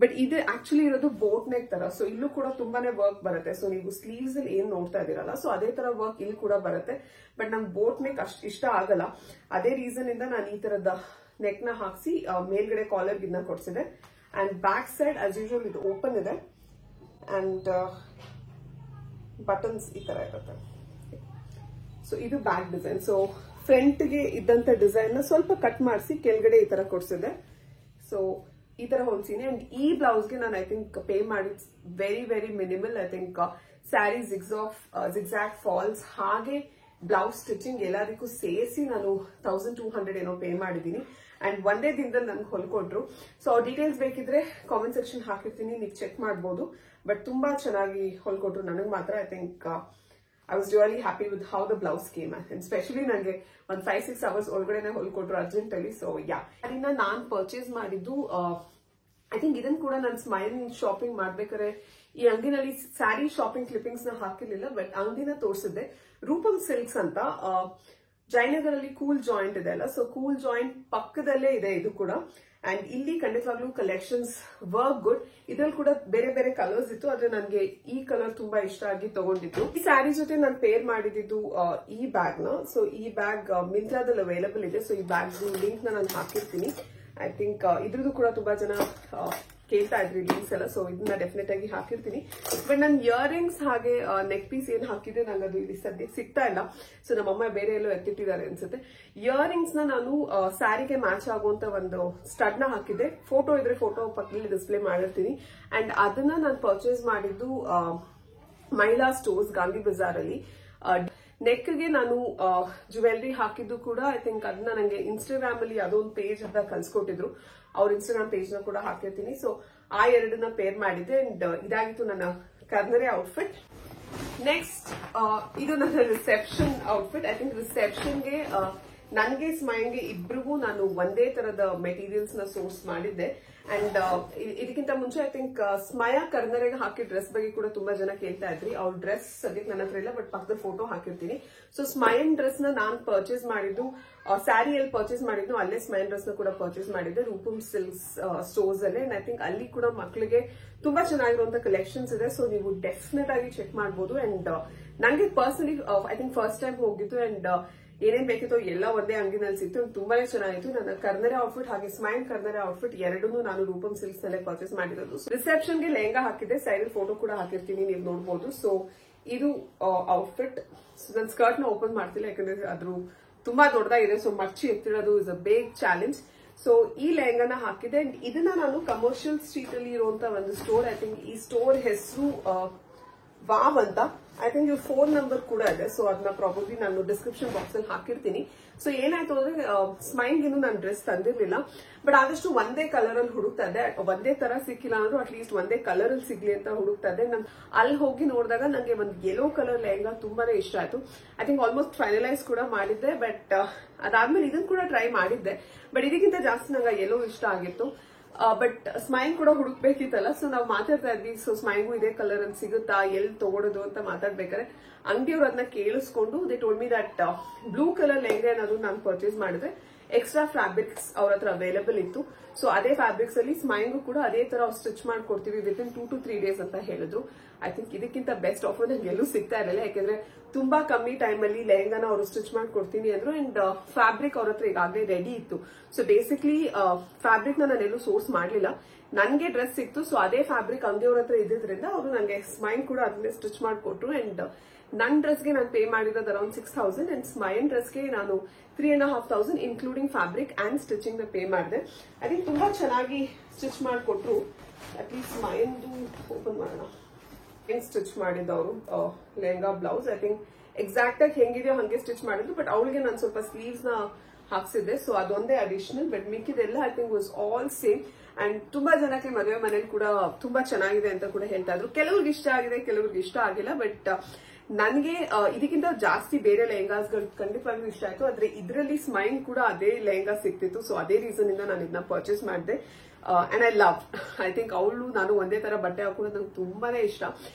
ಬಟ್ ಇದು ಆಕ್ಚುಲಿ ಇರೋದು ಬೋಟ್ ನೆಕ್ ತರ. ಸೊ ಇಲ್ಲೂ ಕೂಡ ತುಂಬಾನೇ ವರ್ಕ್ ಬರುತ್ತೆ. ಸೊ ನೀವು ಸ್ಲೀವ್ಸ್ ಅಲ್ಲಿ ಏನ್ ನೋಡ್ತಾ ಇದೀರಲ್ಲ, ಸೊ ಅದೇ ತರ ವರ್ಕ್ ಇಲ್ಲಿ ಕೂಡ ಬರುತ್ತೆ. ಬಟ್ ನಂಗೆ ಬೋಟ್ ನೆಕ್ ಅಷ್ಟು ಇಷ್ಟ ಆಗಲ್ಲ. ಅದೇ ರೀಸನ್ ಇಂದ ನಾನು ಈ ತರದ ನೆಕ್ ನ ಹಾಕ್ಸಿ ಮೇಲ್ಗಡೆ ಕಾಲರ್ ಗಿನ್ನ ಕೊಡ್ಸಿದೆ. And back side as usual ಇದು ಓಪನ್ ಇದೆ. ಅಂಡ್ ಬಟನ್ಸ್ ಈ ತರ ಇರುತ್ತೆ. ಸೊ ಇದು ಬ್ಯಾಕ್ ಡಿಸೈನ್. ಸೊ ಫ್ರಂಟ್ ಗೆ ಇದ್ದಂತ ಡಿಸೈನ್ ನ ಸ್ವಲ್ಪ ಕಟ್ ಮಾಡಿಸಿ ಕೆಳಗಡೆ ಈ ತರ ಕೊಡ್ಸಿದೆ. ಸೊ ಈ ತರ ಹೊಲ್ಸಿನಿ. ಅಂಡ್ ಈ ಬ್ಲೌಸ್ ಗೆ ನಾನು ಐ ಥಿಂಕ್ ಪೇ ಮಾಡಿದ್ very very minimal. I think sari zigzag falls ಹಾಗೆ ಬ್ಲೌಸ್ ಸ್ಟಿಚಿಂಗ್ ಎಲ್ಲದಕ್ಕೂ ಸೇರಿಸಿ ನಾನು 1200 ಏನೋ ಪೇ ಮಾಡಿದೀನಿ. ಅಂಡ್ ಒಂದೇ ದಿನದಲ್ಲಿ ನನ್ಗೆ ಹೊಲ್ಕೊಟ್ರು. ಸೊ ಡೀಟೇಲ್ಸ್ ಬೇಕಿದ್ರೆ ಕಾಮೆಂಟ್ ಸೆಕ್ಷನ್ ಹಾಕಿರ್ತೀನಿ, ನೀವು ಚೆಕ್ ಮಾಡಬಹುದು. ಬಟ್ ತುಂಬಾ ಚೆನ್ನಾಗಿ ಹೊಲ್ಕೊಟ್ರು ನನಗೆ ಮಾತ್ರ. I think I was really happy with how the blouse came, and especially nange 5-6 hours ಒಳಗಡೆನೆ ಹೊಲ್ಕೊಟ್ರು ಅರ್ಜೆಂಟ್ ಅಲ್ಲಿ. ಸೊ ಅದನ್ನ ನಾನು ಪರ್ಚೇಸ್ ಮಾಡಿದ್ದು ಐ ಥಿಂಕ್ ಇದನ್ನ ಕೂಡ ನಾನು ಸ್ಮೈಲ್ ಶಾಪಿಂಗ್ ಮಾಡ್ಬೇಕಾದ್ರೆ ಈ ಅಂಗಡಿನಲ್ಲಿ ಸ್ಯಾರಿ ಶಾಪಿಂಗ್ ಕ್ಲಿಪ್ಪಿಂಗ್ಸ್ ನ ಹಾಕಿರ್ಲಿಲ್ಲ, ಬಟ್ ಅಂಗಡಿನ ತೋರಿಸಿದ್ದೆ. ರೂಪಂ ಸಿಲ್ಕ್ಸ್ ಅಂತ ಜಯನಗರಲ್ಲಿ ಕೂಲ್ ಜಾಯಿಂಟ್ ಇದೆ ಅಲ್ಲ, ಸೊ ಕೂಲ್ ಜಾಯಿಂಟ್ ಪಕ್ಕದಲ್ಲೇ ಇದೆ ಇದು ಕೂಡ. ಅಂಡ್ ಇಲ್ಲಿ ಖಂಡಿತವಾಗ್ಲೂ ಕಲೆಕ್ಷನ್ಸ್ ವರ್ಕ್ ಗುಡ್. ಇದ್ರಲ್ಲಿ ಕೂಡ ಬೇರೆ ಬೇರೆ ಕಲರ್ಸ್ ಇತ್ತು, ಆದ್ರೆ ನನಗೆ ಈ ಕಲರ್ ತುಂಬಾ ಇಷ್ಟ ಆಗಿ ತಗೊಂಡಿದ್ದು. ಈ ಸ್ಯಾರಿ ಜೊತೆ ನಾನು ಪೇರ್ ಮಾಡಿದ್ದು ಈ ಬ್ಯಾಗ್ ನ. ಸೊ ಈ ಬ್ಯಾಗ್ ಮಿಂತ್ರಾದಲ್ಲಿ ಅವೈಲಬಲ್ ಇದೆ. ಸೊ ಈ ಬ್ಯಾಗ್ ಲಿಂಕ್ ನಾನು ಹಾಕಿರ್ತೀನಿ. ಐ ಥಿಂಕ್ ಇದ್ರದ್ದು ಕೂಡ ತುಂಬಾ ಜನ ಕೇಳ್ತಾ ಇದ್ರಿ ಲಿಂಕ್ಸ್ ಎಲ್ಲ. ಸೊ ಇದನ್ನ ಡೆಫಿನೆಟ್ ಆಗಿ ಹಾಕಿರ್ತೀನಿ. ಬಟ್ ನನ್ನ ಇಯರಿಂಗ್ಸ್ ಹಾಗೆ ನೆಕ್ ಪೀಸ್ ಏನ್ ಹಾಕಿದ್ರೆ ನಂಗೆ ಅದು ಇಲ್ಲಿ ಸದ್ಯಕ್ಕೆ ಸಿಗ್ತಾ ಇಲ್ಲ. ಸೊ ನಮ್ಮಮ್ಮ ಬೇರೆ ಎಲ್ಲೋ ಎತ್ತಿಟ್ಟಿದ್ದಾರೆ ಅನ್ಸುತ್ತೆ. ಇಯರಿಂಗ್ಸ್ ನ ನಾನು ಸ್ಯಾರಿಗೆ ಮ್ಯಾಚ್ ಆಗುವಂತ ಒಂದು ಸ್ಟಡ್ ನ ಹಾಕಿದ್ದೆ. ಫೋಟೋ ಇದ್ರೆ ಫೋಟೋ ಪಕ್ಕದಲ್ಲಿ ಡಿಸ್ಪ್ಲೇ ಮಾಡಿರ್ತೀನಿ. ಅಂಡ್ ಅದನ್ನ ನಾನು ಪರ್ಚೇಸ್ ಮಾಡಿದ್ದು ಮಹಿಳಾ ಸ್ಟೋರ್ಸ್ ಗಾಂಧಿ ಬಜಾರ್ ಅಲ್ಲಿ. ನೆಕ್ ಗೆ ನಾನು ಜ್ಯುವೆಲ್ರಿ ಹಾಕಿದ್ದು ಕೂಡ ಐ ಥಿಂಕ್ ಅದನ್ನ ನಂಗೆ ಇನ್ಸ್ಟಾಗ್ರಾಮ್ ಅಲ್ಲಿ ಅದೊಂದು ಪೇಜ್ ಅಂತ ಕಲ್ಸ್ಕೊಟ್ಟಿದ್ರು. ಅವ್ರ ಇನ್ಸ್ಟಾಗ್ರಾಮ್ ಪೇಜ್ ನ ಕೂಡ ಹಾಕಿರ್ತೀನಿ. ಸೊ ಆ ಎರಡನ್ನ ಪೇರ್ ಮಾಡಿದ್ದೆ. ಅಂಡ್ ಇದಾಗಿತ್ತು ನನ್ನ ಕರ್ನರೆ ಔಟ್ಫಿಟ್. ನೆಕ್ಸ್ಟ್ ಇದು ನನ್ನ ರಿಸೆಪ್ಷನ್ ಔಟ್ಫಿಟ್. ಐ ಥಿಂಕ್ ರಿಸೆಪ್ಷನ್ಗೆ ನನಗೆ ಸ್ಮೈಲ್ಗೆ ಇಬ್ರಿಗೂ ನಾನು ಒಂದೇ ತರದ ಮೆಟೀರಿಯಲ್ಸ್ ನ ಸೋರ್ಸ್ ಮಾಡಿದ್ದೆ. ಅಂಡ್ ಇದಕ್ಕಿಂತ ಮುಂಚೆ ಐ ಥಿಂಕ್ ಸ್ಮಯ ಕರ್ನರೆಗೆ ಹಾಕಿ ಡ್ರೆಸ್ ಬಗ್ಗೆ ಕೂಡ ತುಂಬಾ ಜನ ಕೇಳ್ತಾ ಇದ್ರಿ. ಅವ್ರ ಡ್ರೆಸ್ ಸದ್ಯಕ್ಕೆ ನನ್ನ ಹತ್ರ ಇಲ್ಲ, ಬಟ್ ಪಕ್ಕದ ಫೋಟೋ ಹಾಕಿರ್ತೀನಿ. ಸೊ ಸ್ಮಯನ್ ಡ್ರೆಸ್ ನ ನಾನು ಪರ್ಚೇಸ್ ಮಾಡಿದ್ದು ಸ್ಯಾರಿಯಲ್ಲಿ ಪರ್ಚೇಸ್ ಮಾಡಿದ್ದು, ಅಲ್ಲೇ ಸ್ಮಯನ್ ಡ್ರೆಸ್ ನ ಕೂಡ ಪರ್ಚೇಸ್ ಮಾಡಿದ್ದೆ ರೂಪಂ ಸಿಲ್ಕ್ಸ್ ಸ್ಟೋರ್ಸ್ ಅಲ್ಲಿ. ಐ ಥಿಂಕ್ ಅಲ್ಲಿ ಕೂಡ ಮಕ್ಕಳಿಗೆ ತುಂಬಾ ಚೆನ್ನಾಗಿರುವಂತ ಕಲೆಕ್ಷನ್ಸ್ ಇದೆ. ಸೊ ನೀವು ಡೆಫಿನೆಟ್ ಆಗಿ ಚೆಕ್ ಮಾಡಬಹುದು. ಅಂಡ್ ನನಗೆ personally I think first time ಹೋಗಿದ್ದು. ಅಂಡ್ ಏನೇನ್ ಬೇಕಿತ್ತು ಎಲ್ಲ ಒಂದೇ ಅಂಗಡಿನಲ್ಲಿ ಸಿಕ್ತು. ತುಂಬಾನೇ ಚೆನ್ನಾಗಿತ್ತು. ನನ್ನ ಕರ್ನರೆ ಔಟ್ಫಿಟ್ ಹಾಗೆ ಸ್ಮೈಲ್ ಕರ್ನರೆ ಔಟ್ಫಿಟ್ ಎರಡನ್ನೂ ನಾನು ರೂಪಂ ಸಿಲ್ಕ್ಸ್ ನಲ್ಲೇ ಪರ್ಚೇಸ್ ಮಾಡಿರೋದು. ರಿಸೆಪ್ಷನ್ ಗೆ ಲೆಹಂಗಾ ಹಾಕಿದ್ದೆ, ಸೈಡ್ ಫೋಟೋ ಕೂಡ ಹಾಕಿರ್ತೀನಿ, ನೀವು ನೋಡಬಹುದು. ಸೊ ಇದು ಔಟ್ಫಿಟ್. ನನ್ನ ಸ್ಕರ್ಟ್ ನ ಓಪನ್ ಮಾಡ್ತಿಲ್ಲ, ಯಾಕಂದ್ರೆ ಅದ್ರ ತುಂಬಾ ದೊಡ್ಡದಾಗಿದೆ. ಸೊ ಮರ್ಚಿ ಎತ್ತಿಡೋದು is a big challenge. So ಈ ಲೆಹಂಗಾನ ಹಾಕಿದೆ. ಇದನ್ನ ನಾನು ಕಮರ್ಷಿಯಲ್ ಸ್ಟ್ರೀಟ್ ಅಲ್ಲಿ ಇರುವಂತ ಒಂದು ಸ್ಟೋರ್, ಐ ಥಿಂಕ್ ಈ ಸ್ಟೋರ್ ಹೆಸರು ವಾವ್ ಅಂತ. ಐ ಥಿಂಕ್ ಇವ್ರ ಫೋನ್ ನಂಬರ್ ಕೂಡ ಇದೆ. ಸೊ ಅದನ್ನ ಪ್ರಾಬಬ್ಲಿ ನಾನು ಡಿಸ್ಕ್ರಿಪ್ಷನ್ ಬಾಕ್ಸ್ ಅಲ್ಲಿ ಹಾಕಿರ್ತೀನಿ. ಸೊ ಏನಾಯ್ತು ಅಂದ್ರೆ ಸ್ಮೈಲ್ಗಿನ್ನು ನಾನು ಡ್ರೆಸ್ ತಂದಿರ್ಲಿಲ್ಲ, ಬಟ್ ಆದಷ್ಟು ಒಂದೇ ಕಲರ್ ಅಲ್ಲಿ ಹುಡುಕ್ತಾ ಇದ್ದೆ. ಒಂದೇ ತರ ಸಿಕ್ಕಿಲ್ಲ ಅಂದ್ರೂ ಅಟ್ಲೀಸ್ಟ್ ಒಂದೇ ಕಲರ್ ಅಲ್ಲಿ ಸಿಗ್ಲಿ ಅಂತ ಹುಡುಕ್ತಾ ಇದ್ದೆ. ನಾನು ಅಲ್ಲಿ ಹೋಗಿ ನೋಡಿದಾಗ ನನಗೆ ಒಂದು ಯೆಲ್ಲೋ ಕಲರ್ ಲೆಹಂಗಾ ತುಂಬಾನೇ ಇಷ್ಟ ಆಯ್ತು. ಐ ಥಿಂಕ್ ಆಲ್ಮೋಸ್ಟ್ ಫೈನಲೈಸ್ ಕೂಡ ಮಾಡಿದ್ದೆ. ಬಟ್ ಅದಾದ್ಮೇಲೆ ಇದನ್ನ ಕೂಡ ಟ್ರೈ ಮಾಡಿದ್ದೆ. ಬಟ್ ಇದಕ್ಕಿಂತ ಜಾಸ್ತಿ ನಂಗೆ ಯೆಲ್ಲೋ ಇಷ್ಟ ಆಗಿತ್ತು. ಬಟ್ ಸ್ಮೈಲ್ ಕೂಡ ಹುಡುಕ್ಬೇಕಿತ್ತಲ್ಲ. ಸೊ ನಾವು ಮಾತಾಡ್ತಾ ಇದ್ವಿ, ಸೊ ಸ್ಮೈಲ್ಗೂ ಇದೇ ಕಲರ್ ಅಲ್ಲಿ ಸಿಗುತ್ತಾ, ಎಲ್ಲಿ ತಗೊಳೋದು ಅಂತ ಮಾತಾಡ್ಬೇಕಾದ್ರೆ ಅಂಗಡಿಯವ್ರು ಅದನ್ನ ಕೇಳಿಸ್ಕೊಂಡು they told me that blue colour lehenga ಅನ್ನೋದು ನಾನು ಪರ್ಚೇಸ್ ಮಾಡಿದ್ರೆ ಎಕ್ಸ್ಟ್ರಾ ಫ್ಯಾಬ್ರಿಕ್ಸ್ ಅವ್ರ ಹತ್ರ ಅವೈಲೇಬಲ್ ಇತ್ತು. ಸೊ ಅದೇ ಫ್ಯಾಬ್ರಿಕ್ಸ್ ಅಲ್ಲಿ ಸ್ಮೈಲ್ಗೂ ಕೂಡ ಅದೇ ತರ ಸ್ಟಿಚ್ ಮಾಡ್ಕೊಡ್ತೀವಿ ವಿತಿನ್ 2 to 3 days ಅಂತ ಹೇಳಿದ್ರು. ಐ ಥಿಂಕ್ ಇದಕ್ಕಿಂತ ಬೆಸ್ಟ್ ಆಫರ್ ನಂಗೆ ಎಲ್ಲೂ ಸಿಗ್ತಾ ಇರಲಿಲ್ಲ, ಯಾಕಂದ್ರೆ ತುಂಬಾ ಕಮ್ಮಿ ಟೈಮ್ ಅಲ್ಲಿ ಲೆಹಂಗಾನ ಅವರು ಸ್ಟಿಚ್ ಮಾಡ್ಕೊಡ್ತೀನಿ ಅಂದ್ರು. ಅಂಡ್ ಫ್ಯಾಬ್ರಿಕ್ ಅವ್ರ ಹತ್ರ ಈಗಾಗಲೇ ರೆಡಿ ಇತ್ತು. ಸೊ ಬೇಸಿಕ್ಲಿ ಫ್ಯಾಬ್ರಿಕ್ ನಾನು ಎಲ್ಲೂ ಸೋರ್ಸ್ ಮಾಡ್ಲಿಲ್ಲ, ನನ್ಗೆ ಡ್ರೆಸ್ ಸಿಕ್ತು. ಸೊ ಅದೇ ಫ್ಯಾಬ್ರಿಕ್ ಅಂಗಡಿಯವ್ರ ಹತ್ರ ಇದ್ದಿದ್ರಿಂದ ಅವರು ನಂಗೆ ಸ್ಮೈಲ್ ಕೂಡ ಅದನ್ನೇ ಸ್ಟಿಚ್ ಮಾಡ್ಕೊಟ್ರು. ಅಂಡ್ ನನ್ನ ಡ್ರೆಸ್ಗೆ ನಾನು ಪೇ ಮಾಡಿರೋದು ಅರೌಂಡ್ 6000. ಅಂಡ್ ಸ್ಮೈನ್ ಡ್ರೆಸ್ಗೆ ನಾನು 3500 ಇನ್ಕ್ಲೂಡಿಂಗ್ ಫ್ಯಾಬ್ರಿಕ್ ಅಂಡ್ ಸ್ಟಿಚಿಂಗ್ ನ ಪೇ ಮಾಡಿದೆ. ಐ ಥಿಂಕ್ ತುಂಬಾ ಚೆನ್ನಾಗಿ ಸ್ಟಿಚ್ ಮಾಡಿಕೊಟ್ರು. ಅಟ್ಲೀಸ್ಟ್ ಸ್ಮೈನ್ದು ಓಪನ್ ಮಾಡೋಣ. ಹೆಂಗ್ ಸ್ಟಿಚ್ ಮಾಡಿದವರು lehenga blouse I think exact ಆಗಿ ಹೆಂಗಿದೆಯೋ ಹಂಗೆ ಸ್ಟಿಚ್ ಮಾಡಿದ್ರು. ಬಟ್ ಅವಳಿಗೆ ನಾನು ಸ್ವಲ್ಪ ಸ್ಲೀವ್ಸ್ ನ ಹಾಕ್ಸಿದ್ದೆ. ಸೊ ಅದೊಂದೇ ಅಡಿಷನಲ್. ಬಟ್ ಮಿಕ್ಕಿದೆಲ್ಲ I think was all same. And ತುಂಬಾ ಜನಕ್ಕೆ ಮದುವೆ ಮನೇಲಿ ಕೂಡ ತುಂಬಾ ಚೆನ್ನಾಗಿದೆ ಅಂತ ಕೂಡ ಹೇಳ್ತಾ ಇದ್ರು. ಕೆಲವ್ರಿಗೆ ಇಷ್ಟ ಆಗಿದೆ, ಕೆಲವ್ರಿಗೆ ಇಷ್ಟ ಆಗಿಲ್ಲ. ಬಟ್ ನನಗೆ ಇದಕ್ಕಿಂತ ಜಾಸ್ತಿ ಬೇರೆ ಲೆಹಂಗಾಸ್ಗಳು ಖಂಡಿತವಾಗ್ಲೂ ಇಷ್ಟ ಆಯ್ತು. ಆದ್ರೆ ಇದರಲ್ಲಿ ಸ್ಮೈಲ್ ಕೂಡ ಅದೇ ಲೆಹಂಗಾ ಸಿಕ್ತಿತ್ತು. ಸೊ ಅದೇ ರೀಸನ್ ಇಂದ ನಾನು ಇದನ್ನ ಪರ್ಚೇಸ್ ಮಾಡಿದೆ. And I love, I think ಅವಳು ನಾನು ಒಂದೇ ತರ ಬಟ್ಟೆ ಹಾಕೋದು ನಂಗೆ ತುಂಬಾನೇ ಇಷ್ಟ.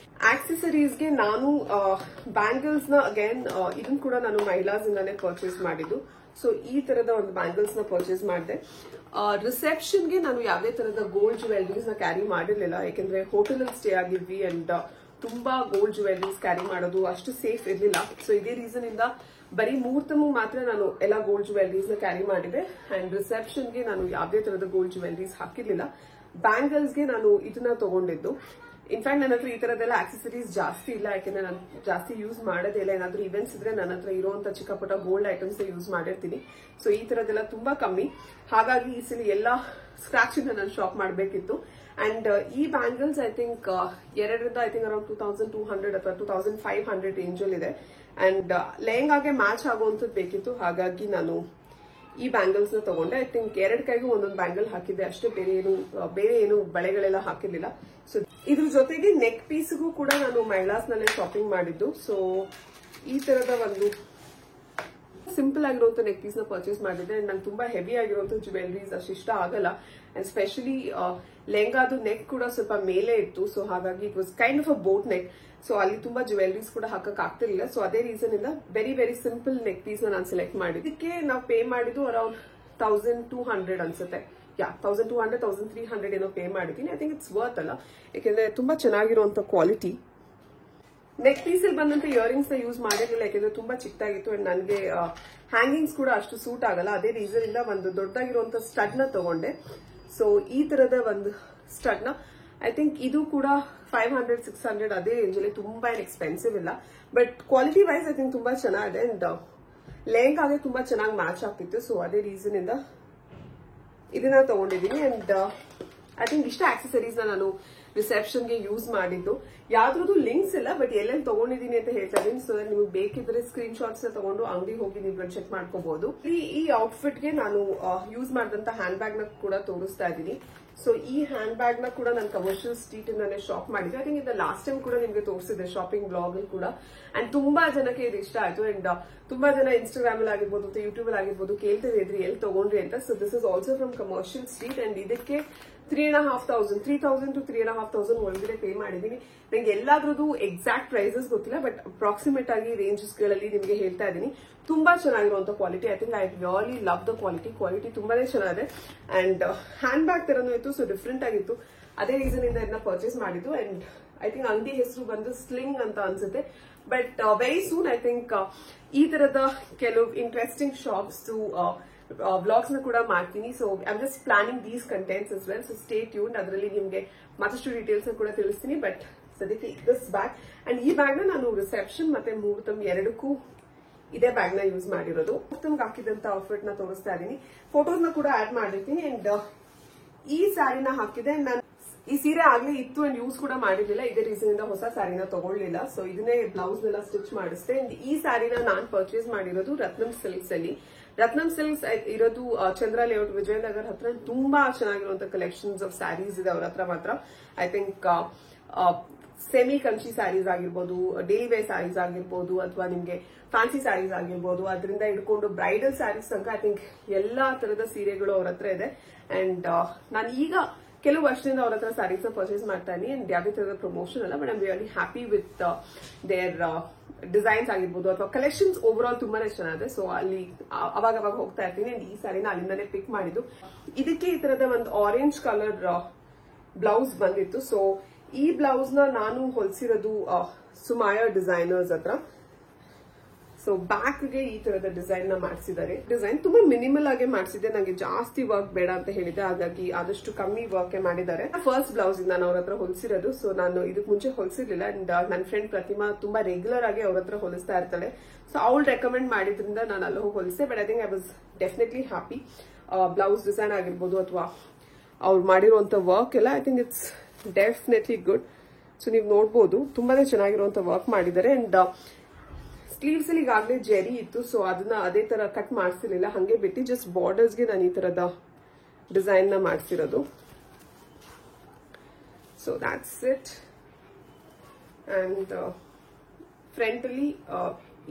ಆಕ್ಸೆಸರೀಸ್ಗೆ ನಾನು ಬ್ಯಾಂಗಲ್ಸ್ ನ ಅಗೇನ್ ಇದನ್ನ ಕೂಡ ನಾನು ಮಹಿಳಾಸ್ ಇಂದಾನೆ ಪರ್ಚೇಸ್ ಮಾಡಿದ್ದು. ಸೊ ಈ ತರದ ಒಂದು ಬ್ಯಾಂಗಲ್ಸ್ ನ ಪರ್ಚೇಸ್ ಮಾಡಿದೆ. ರಿಸೆಪ್ಷನ್ಗೆ ನಾನು ಯಾವುದೇ ತರದ ಗೋಲ್ಡ್ ಜ್ಯುವೆಲ್ರೀಸ್ ನ ಕ್ಯಾರಿ ಮಾಡಿರ್ಲಿಲ್ಲ, ಯಾಕಂದ್ರೆ ಹೋಟೆಲ್ ಅಲ್ಲಿ ಸ್ಟೇ ಆಗಿದ್ವಿ. ಅಂಡ್ ತುಂಬಾ ಗೋಲ್ಡ್ ಜ್ಯುವೆಲ್ರೀಸ್ ಕ್ಯಾರಿ ಮಾಡೋದು ಅಷ್ಟು ಸೇಫ್ ಇರ್ಲಿಲ್ಲ. ಸೊ ಇದೇ ರೀಸನ್ ಇಂದ ಬರೀ ಮುಹೂರ್ತಮ್ಗೆ ಮಾತ್ರ ನಾನು ಎಲ್ಲ ಗೋಲ್ಡ್ ಜ್ಯುವೆಲ್ರೀಸ್ ನ ಕ್ಯಾರಿ ಮಾಡಿದೆ. ಅಂಡ್ ರಿಸೆಪ್ಷನ್ಗೆ ನಾನು ಯಾವುದೇ ತರದ ಗೋಲ್ಡ್ ಜ್ಯುವೆಲ್ರೀಸ್ ಹಾಕಿರ್ಲಿಲ್ಲ. ಬ್ಯಾಂಗಲ್ಸ್ಗೆ ನಾನು ಇದನ್ನ ತಗೊಂಡಿದ್ದು. ಇನ್ಫ್ಯಾಕ್ಟ್ ನನ್ನ ಹತ್ರ ಈ ತರದೆಲ್ಲ ಆಕ್ಸೆಸರೀಸ್ ಜಾಸ್ತಿ ಇಲ್ಲ, ಯಾಕೆಂದ್ರೆ ನಾನು ಜಾಸ್ತಿ ಯೂಸ್ ಮಾಡೋದೇ ಇಲ್ಲ. ಏನಾದ್ರೂ ಇವೆಂಟ್ಸ್ ಇದ್ರೆ ನನ್ನ ಹತ್ರ ಇರುವಂತ ಚಿಕ್ಕ ಪುಟ್ಟ ಗೋಲ್ಡ್ ಐಟಮ್ಸ್ ಯೂಸ್ ಮಾಡಿರ್ತೀನಿ. ಸೊ ಈ ತರದೆಲ್ಲ ತುಂಬಾ ಕಮ್ಮಿ. ಹಾಗಾಗಿ ಈ ಸಲ ಎಲ್ಲ ಸ್ಕ್ರಾಚ್ ಇಂದ ನಾನು ಶಾಪ್ ಮಾಡಬೇಕಿತ್ತು. ಅಂಡ್ ಈ ಬ್ಯಾಂಗಲ್ಸ್ ಐ ಥಿಂಕ್ ಎರಡರಿಂದ ಐ ಥಿಂಕ್ ಅರೌಂಡ್ 2200 ಅಥವಾ 2500 ರೇಂಜ್ ಅಲ್ಲಿ ಇದೆ. ಅಂಡ್ ಲೆಹಂಗಾಗೆ ಮ್ಯಾಚ್ ಆಗುವಂತದ್ದು ಬೇಕಿತ್ತು, ಹಾಗಾಗಿ ನಾನು ಈ ಬ್ಯಾಂಗಲ್ಸ್ ನ ತಗೊಂಡೆ. ಐ ಥಿಂಕ್ 2 ಕೈಗೂ ಒಂದೊಂದು ಬ್ಯಾಂಗಲ್ ಹಾಕಿದ್ದೆ ಅಷ್ಟೇ, ಬೇರೆ ಏನು ಬಳೆಗಳೆಲ್ಲ ಹಾಕಿರ್ಲಿಲ್ಲ. ಸೊ ಇದ್ರ ಜೊತೆಗೆ ನೆಕ್ ಪೀಸ್ಗೂ ಕೂಡ ನಾನು ಮೈಲಾಸ್ ನಲ್ಲೇ ಶಾಪಿಂಗ್ ಮಾಡಿದ್ದು. ಸೊ ಈ ತರದ ಒಂದು ಸಿಂಪಲ್ ಆಗಿರುವಂತ ನೆಕ್ ಪೀಸ್ ನ ಪರ್ಚೇಸ್ ಮಾಡಿದ್ದೆ. ಅಂಡ್ ನಂಗೆ ತುಂಬಾ ಹೆವಿ ಆಗಿರುವಂತ ಜ್ಯುವೆಲರೀಸ್ ಅಷ್ಟು ಇಷ್ಟ ಆಗಲ್ಲ. ಅಂಡ್ ಸ್ಪೆಷಲಿ ಲೆಹಂಗಾದು ನೆಕ್ ಕೂಡ ಸ್ವಲ್ಪ ಮೇಲೆ ಇತ್ತು. ಸೊ ಹಾಗಾಗಿ it was kind of a boat neck. So ಅಲ್ಲಿ ತುಂಬಾ ಜ್ಯುವೆಲರೀಸ್ ಕೂಡ ಹಾಕಕ್ ಆಗ್ತಿರ್ಲಿಲ್ಲ. ಸೊ ಅದೇ ರೀಸನ್ ಇಂದ very very simple neck piece ನಾನು ಸೆಲೆಕ್ಟ್ ಮಾಡಿದ್ದೆ. ಇದಕ್ಕೆ ನಾವು ಪೇ ಮಾಡಿದ್ದು ಅರೌಂಡ್ 1200 ಅನ್ಸುತ್ತೆ. 1200 1300 ಏನೋ ಪೇ ಮಾಡಿದ್ದೀನಿ. ಐ ಥಿಂಕ್ ಇಟ್ಸ್ ವರ್ತ್ ಅಲ್ಲ, ಯಾಕೆಂದ್ರೆ ತುಂಬಾ ಚೆನ್ನಾಗಿರುವಂತ ಕ್ವಾಲಿಟಿ. ನೆಕ್ ಪೀಸ್ ಅಲ್ಲಿ ಬಂದಂತ ಇಯರಿಂಗ್ಸ್ ನ ಯೂಸ್ ಮಾಡಿರಲಿಲ್ಲ, ಯಾಕೆಂದ್ರೆ ತುಂಬಾ ಚಿಕ್ಕದಾಗಿತ್ತು. ಅಂಡ್ ನನಗೆ ಹ್ಯಾಂಗಿಂಗ್ಸ್ ಕೂಡ ಅಷ್ಟು ಸೂಟ್ ಆಗಲ್ಲ. ಅದೇ ರೀಸನ್ ಇಂದ ಒಂದು ದೊಡ್ಡದಾಗಿರುವಂತ ಸ್ಟಡ್ ನ ತಗೊಂಡೆ. ಸೊ ಈ ತರದ ಒಂದು ಸ್ಟಡ್ ನ ಐ ಥಿಂಕ್ ಇದು ಕೂಡ 500-600 ಅದೇ ರೇಂಜ್ ಅಲ್ಲಿ, ತುಂಬಾ ಏನ್ ಎಕ್ಸ್ಪೆನ್ಸಿವ್ ಇಲ್ಲ. But quality wise I think ತುಂಬಾ ಚೆನ್ನಾಗಿದೆ. ಅಂಡ್ ಲೆಹಂಗಾಗೆ ತುಂಬಾ ಚೆನ್ನಾಗಿ ಮ್ಯಾಚ್ ಆಗ್ತಿತ್ತು. ಸೊ ಅದೇ ರೀಸನ್ ಇಂದ ಇದನ್ನ ತಗೊಂಡಿದ್ದೀನಿ. ಅಂಡ್ ಐ ಥಿಂಕ್ ಇಷ್ಟ ಆಕ್ಸೆಸರೀಸ್ ನಾನು ರಿಸೆಪ್ಷನ್ ಗೆ ಯೂಸ್ ಮಾಡಿದ್ದು. ಯಾವ್ದು ಲಿಂಕ್ಸ್ ಇಲ್ಲ, ಬಟ್ ಎಲ್ಲೆಲ್ಲಿ ತಗೊಂಡಿದ್ದೀನಿ ಅಂತ ಹೇಳ್ತಾ ಇದೀನಿ. ಸೊ ನಿಮಗೆ ಬೇಕಿದ್ರೆ ಸ್ಕ್ರೀನ್ ಶಾಟ್ಸ್ ತಗೊಂಡು ಅಂಗಡಿ ಹೋಗಿ ನೀವು ಚೆಕ್ ಮಾಡ್ಕೋಬಹುದು. ಈ ಔಟ್ಫಿಟ್ ಗೆ ನಾನು ಯೂಸ್ ಮಾಡಿದಂತ ಹ್ಯಾಂಡ್ ಬ್ಯಾಗ್ ನ ಕೂಡ ತೋರಿಸ್ತಾ ಇದ್ದೀನಿ. ಸೊ ಈ ಹ್ಯಾಂಡ್ ಬ್ಯಾಗ್ ನ ಕೂಡ ನಾನು ಕಮರ್ಷಿಯಲ್ ಸ್ಟ್ರೀಟ್ ಇಂದಾನೆ ಶಾಪ್ ಮಾಡಿದ್ದೆ. ಐ ಥಿಂಕ್ ಇದು ಲಾಸ್ಟ್ ಟೈಮ್ ಕೂಡ ನಿಮ್ಗೆ ತೋರಿಸಿದೆ ಶಾಪಿಂಗ್ ಬ್ಲಾಗ್ ಅಲ್ಲಿ ಕೂಡ. ಅಂಡ್ ತುಂಬಾ ಜನಕ್ಕೆ ಇದು ಇಷ್ಟ ಆಯ್ತು. ಅಂಡ್ ತುಂಬಾ ಜನ ಇನ್ಸ್ಟಾಗ್ರಾಮ್ ಅಲ್ಲಿ ಆಗಿರ್ಬೋದು ಅಥವಾ ಯೂಟ್ಯೂಬ್ ಅಲ್ಲಿ ಆಗಿರ್ಬೋದು ಕೇಳ್ತಾ ಇದ್ರಿ ಎಲ್ಲಿ ತಗೊಂಡ್ರಿ ಅಂತ. So this is also from commercial street. And ಇದಕ್ಕೆ 3,500 to 3,500 ಒಳಗಡೆ ಪೇ ಮಾಡಿದೀನಿ. ನಂಗೆ ಎಲ್ಲಾದ್ರದ್ದು ಎಕ್ಸಾಕ್ಟ್ ಪ್ರೈಸಸ್ ಗೊತ್ತಿಲ್ಲ, ಬಟ್ ಅಪ್ರಾಕ್ಸಿಮೇಟ್ ಆಗಿ ರೇಂಜಸ್ ಗಳಲ್ಲಿ ನಿಮಗೆ ಹೇಳ್ತಾ ಇದ್ದೀನಿ. ತುಂಬಾ ಚೆನ್ನಾಗಿರುವಂತ quality. I think I really love the quality ತುಂಬಾನೇ ಚೆನ್ನಾಗಿದೆ. ಅಂಡ್ ಹ್ಯಾಂಡ್ ಬ್ಯಾಗ್ ತರನೂ ಇತ್ತು, ಸೊ ಡಿಫ್ರೆಂಟ್ ಆಗಿತ್ತು. ಅದೇ ರೀಸನ್ ಇಂದ ಇದನ್ನ ಪರ್ಚೇಸ್ ಮಾಡಿದ್ದು. ಅಂಡ್ ಐ ಥಿಂಕ್ ಅಂಗಡಿ ಹೆಸರು ಬಂದು ಸ್ಲಿಂಗ್ ಅಂತ ಅನ್ಸುತ್ತೆ. But very soon I think ಈ ತರದ ಕೆಲವು ಇಂಟ್ರೆಸ್ಟಿಂಗ್ ಶಾಪ್ಸ್ ವ್ಲಾಗ್ಸ್ ನ ಕೂಡ ಮಾಡ್ತೀನಿ. So I am just planning these contents as well. So stay tuned. ಅದರಲ್ಲಿ ನಿಮ್ಗೆ ಮತ್ತಷ್ಟು ಡೀಟೇಲ್ಸ್ ಕೂಡ ತಿಳಿಸ್ತೀನಿ. ಬಟ್ ಸದ್ಯಕ್ಕೆ ದಿಸ್ ಬ್ಯಾಗ್. ಅಂಡ್ ಈ ಬ್ಯಾಗ್ ನ ನಾನು ರಿಸೆಪ್ಷನ್ ಮತ್ತೆ ಮುಹೂರ್ತಂ ಎರಡಕ್ಕೂ ಇದೇ ಬ್ಯಾಗ್ ನ ಯೂಸ್ ಮಾಡಿರೋದು. ಮುಹೂರ್ತಂಗೆ ಹಾಕಿದಂತ ಔಟ್ಫಿಟ್ ನ ತೋರಿಸ್ತಾ ಇದ್ದೀನಿ. ಫೋಟೋಸ್ ನ ಕೂಡ ಆಡ್ ಮಾಡಿರ್ತೀನಿ. ಅಂಡ್ ಈ ಸ್ಯಾರಿನ ಹಾಕಿದೆ. ನಾನು ಈ ಸೀರೆ ಆಗ್ಲೇ ಇತ್ತು ಅಂಡ್ ಯೂಸ್ ಕೂಡ ಮಾಡಿರ್ಲಿಲ್ಲ. ಇದೇ ರೀಸನ್ ಇಂದ ಹೊಸ ಸ್ಯಾರಿನ ತಗೊಳ್ಳಿಲ್ಲ. ಸೊ ಇದನ್ನೇ ಬ್ಲೌಸ್ ನೆಲ್ಲ ಸ್ಟಿಚ್ ಮಾಡಿಸ್ತೆ. ಅಂಡ್ ಈ ಸ್ಯಾರಿನ ನಾನ್ ಪರ್ಚೇಸ್ ಮಾಡಿರೋದು ರತ್ನಂ ಸಿಲ್ಕ್ಸ್ ಅಲ್ಲಿ. ರತ್ನಂ ಸಿಲ್ಕ್ಸ್ ಇರೋದು ಚಂದ್ರ ಲೇಔಟ್ ವಿಜಯನಗರ್ ಹತ್ರ. ತುಂಬಾ ಚೆನ್ನಾಗಿರುವಂತ ಕಲೆಕ್ಷನ್ಸ್ ಆಫ್ ಸ್ಯಾರೀಸ್ ಇದೆ ಅವ್ರ ಹತ್ರ ಮಾತ್ರ. I think semi Kanchi sarees ಆಗಿರ್ಬೋದು, ಡೈಲಿ ವೇರ್ ಸ್ಯಾರೀಸ್ ಆಗಿರ್ಬೋದು, ಅಥವಾ ನಿಮ್ಗೆ ಫ್ಯಾನ್ಸಿ ಸ್ಯಾರೀಸ್ ಆಗಿರ್ಬೋದು, ಅದರಿಂದ ಹಿಡ್ಕೊಂಡು ಬ್ರೈಡಲ್ ಸ್ಯಾರೀಸ್ ತನಕ ಐ ಥಿಂಕ್ ಎಲ್ಲಾ ತರದ ಸೀರೆಗಳು ಅವ್ರ ಹತ್ರ ಇದೆ. ಅಂಡ್ ನಾನು ಈಗ ಕೆಲವು ವರ್ಷದಿಂದ ಅವ್ರ ಹತ್ರ ಸ್ಯಾರೀಸ್ ನ ಪರ್ಚೇಸ್ ಮಾಡ್ತಾ ಇದೀನಿ. ಅಂಡ್ ಯಾವುದೇ ತರದ ಪ್ರಮೋಷನ್ ಅಲ್ಲ, but I am really happy with their designs ಆಗಿರ್ಬೋದು ಅಥವಾ ಕಲೆಕ್ಷನ್ಸ್ ಓವರ್ ಆಲ್ ತುಂಬಾನೇ ಚೆನ್ನಾಗಿದೆ. ಸೊ ಅಲ್ಲಿ ಅವಾಗ ಹೋಗ್ತಾ ಇರ್ತೀನಿ. ಅಂಡ್ ಈ ಸ್ಯಾರಿನ ಅಲ್ಲಿಂದಾನೇ ಪಿಕ್ ಮಾಡಿದ್ದು. ಇದಕ್ಕೆ ಈ ತರದ ಒಂದು ಆರೆಂಜ್ ಕಲರ್ ಬ್ಲೌಸ್ ಬಂದಿತ್ತು. ಸೊ ಈ ಬ್ಲೌಸ್ ನ ನಾನು ಹೊಲಿಸಿರೋದು ಸುಮಾಯ ಡಿಸೈನರ್ಸ್ ಹತ್ರ. ಸೊ ಬ್ಯಾಕ್ ಗೆ ಈ ತರದ ಡಿಸೈನ್ ನ ಮಾಡಿಸಿದ್ದಾರೆ. ಡಿಸೈನ್ ತುಂಬಾ ಮಿನಿಮಲ್ ಆಗಿ ಮಾಡಿಸಿದೆ. ನಂಗೆ ಜಾಸ್ತಿ ವರ್ಕ್ ಬೇಡ ಅಂತ ಹೇಳಿದೆ, ಹಾಗಾಗಿ ಆದಷ್ಟು ಕಮ್ಮಿ ವರ್ಕ್ ಮಾಡಿದ್ದಾರೆ. ಫಸ್ಟ್ ಬ್ಲೌಸ್ ನಾನು ಅವ್ರ ಹತ್ರ ಹೊಲಿಸಿರೋದು. ಸೊ ನಾನು ಇದಕ್ ಮುಂಚೆ ಹೊಲಿಸಿರ್ಲಿಲ್ಲ. ಅಂಡ್ ನನ್ನ ಫ್ರೆಂಡ್ ಪ್ರತಿಮಾ ತುಂಬಾ ರೆಗ್ಯುಲರ್ ಆಗಿ ಅವ್ರ ಹತ್ರ ಹೊಲಿಸ್ತಾ ಇರ್ತಾಳೆ. ಸೊ ಅವಳು ರೆಕಮೆಂಡ್ ಮಾಡಿದ್ರಿಂದ ನಾನು ಅಲ್ಲಿ ಹೋಗಿ ಹೊಲಿಸಿದೆ. But I think I was definitely happy. Blouse design ಆಗಿರ್ಬೋದು ಅಥವಾ ಅವ್ರು ಮಾಡಿರುವಂತ ವರ್ಕ್ ಎಲ್ಲ I think it's definitely good. So ನೀವು ನೋಡ್ಬೋದು ತುಂಬಾನೇ ಚೆನ್ನಾಗಿರುವಂತ ವರ್ಕ್ ಮಾಡಿದ್ದಾರೆ. ಅಂಡ್ ಸ್ಲೀವ್ಸ್ ಅಲ್ಲಿ ಈಗಾಗಲೇ ಜೆರಿ ಇತ್ತು. ಸೊ ಅದನ್ನ ಅದೇ ತರ ಕಟ್ ಮಾಡಿಸಿರ್ಲಿಲ್ಲ, ಹಂಗೆ ಬಿಟ್ಟು ಜಸ್ಟ್ ಬಾರ್ಡರ್ಸ್ ಗೆ ನಾನು ಈ ತರದ ಡಿಸೈನ್ ನ ಮಾಡಿಸಿರೋದು. So that's it. And front ಅಲ್ಲಿ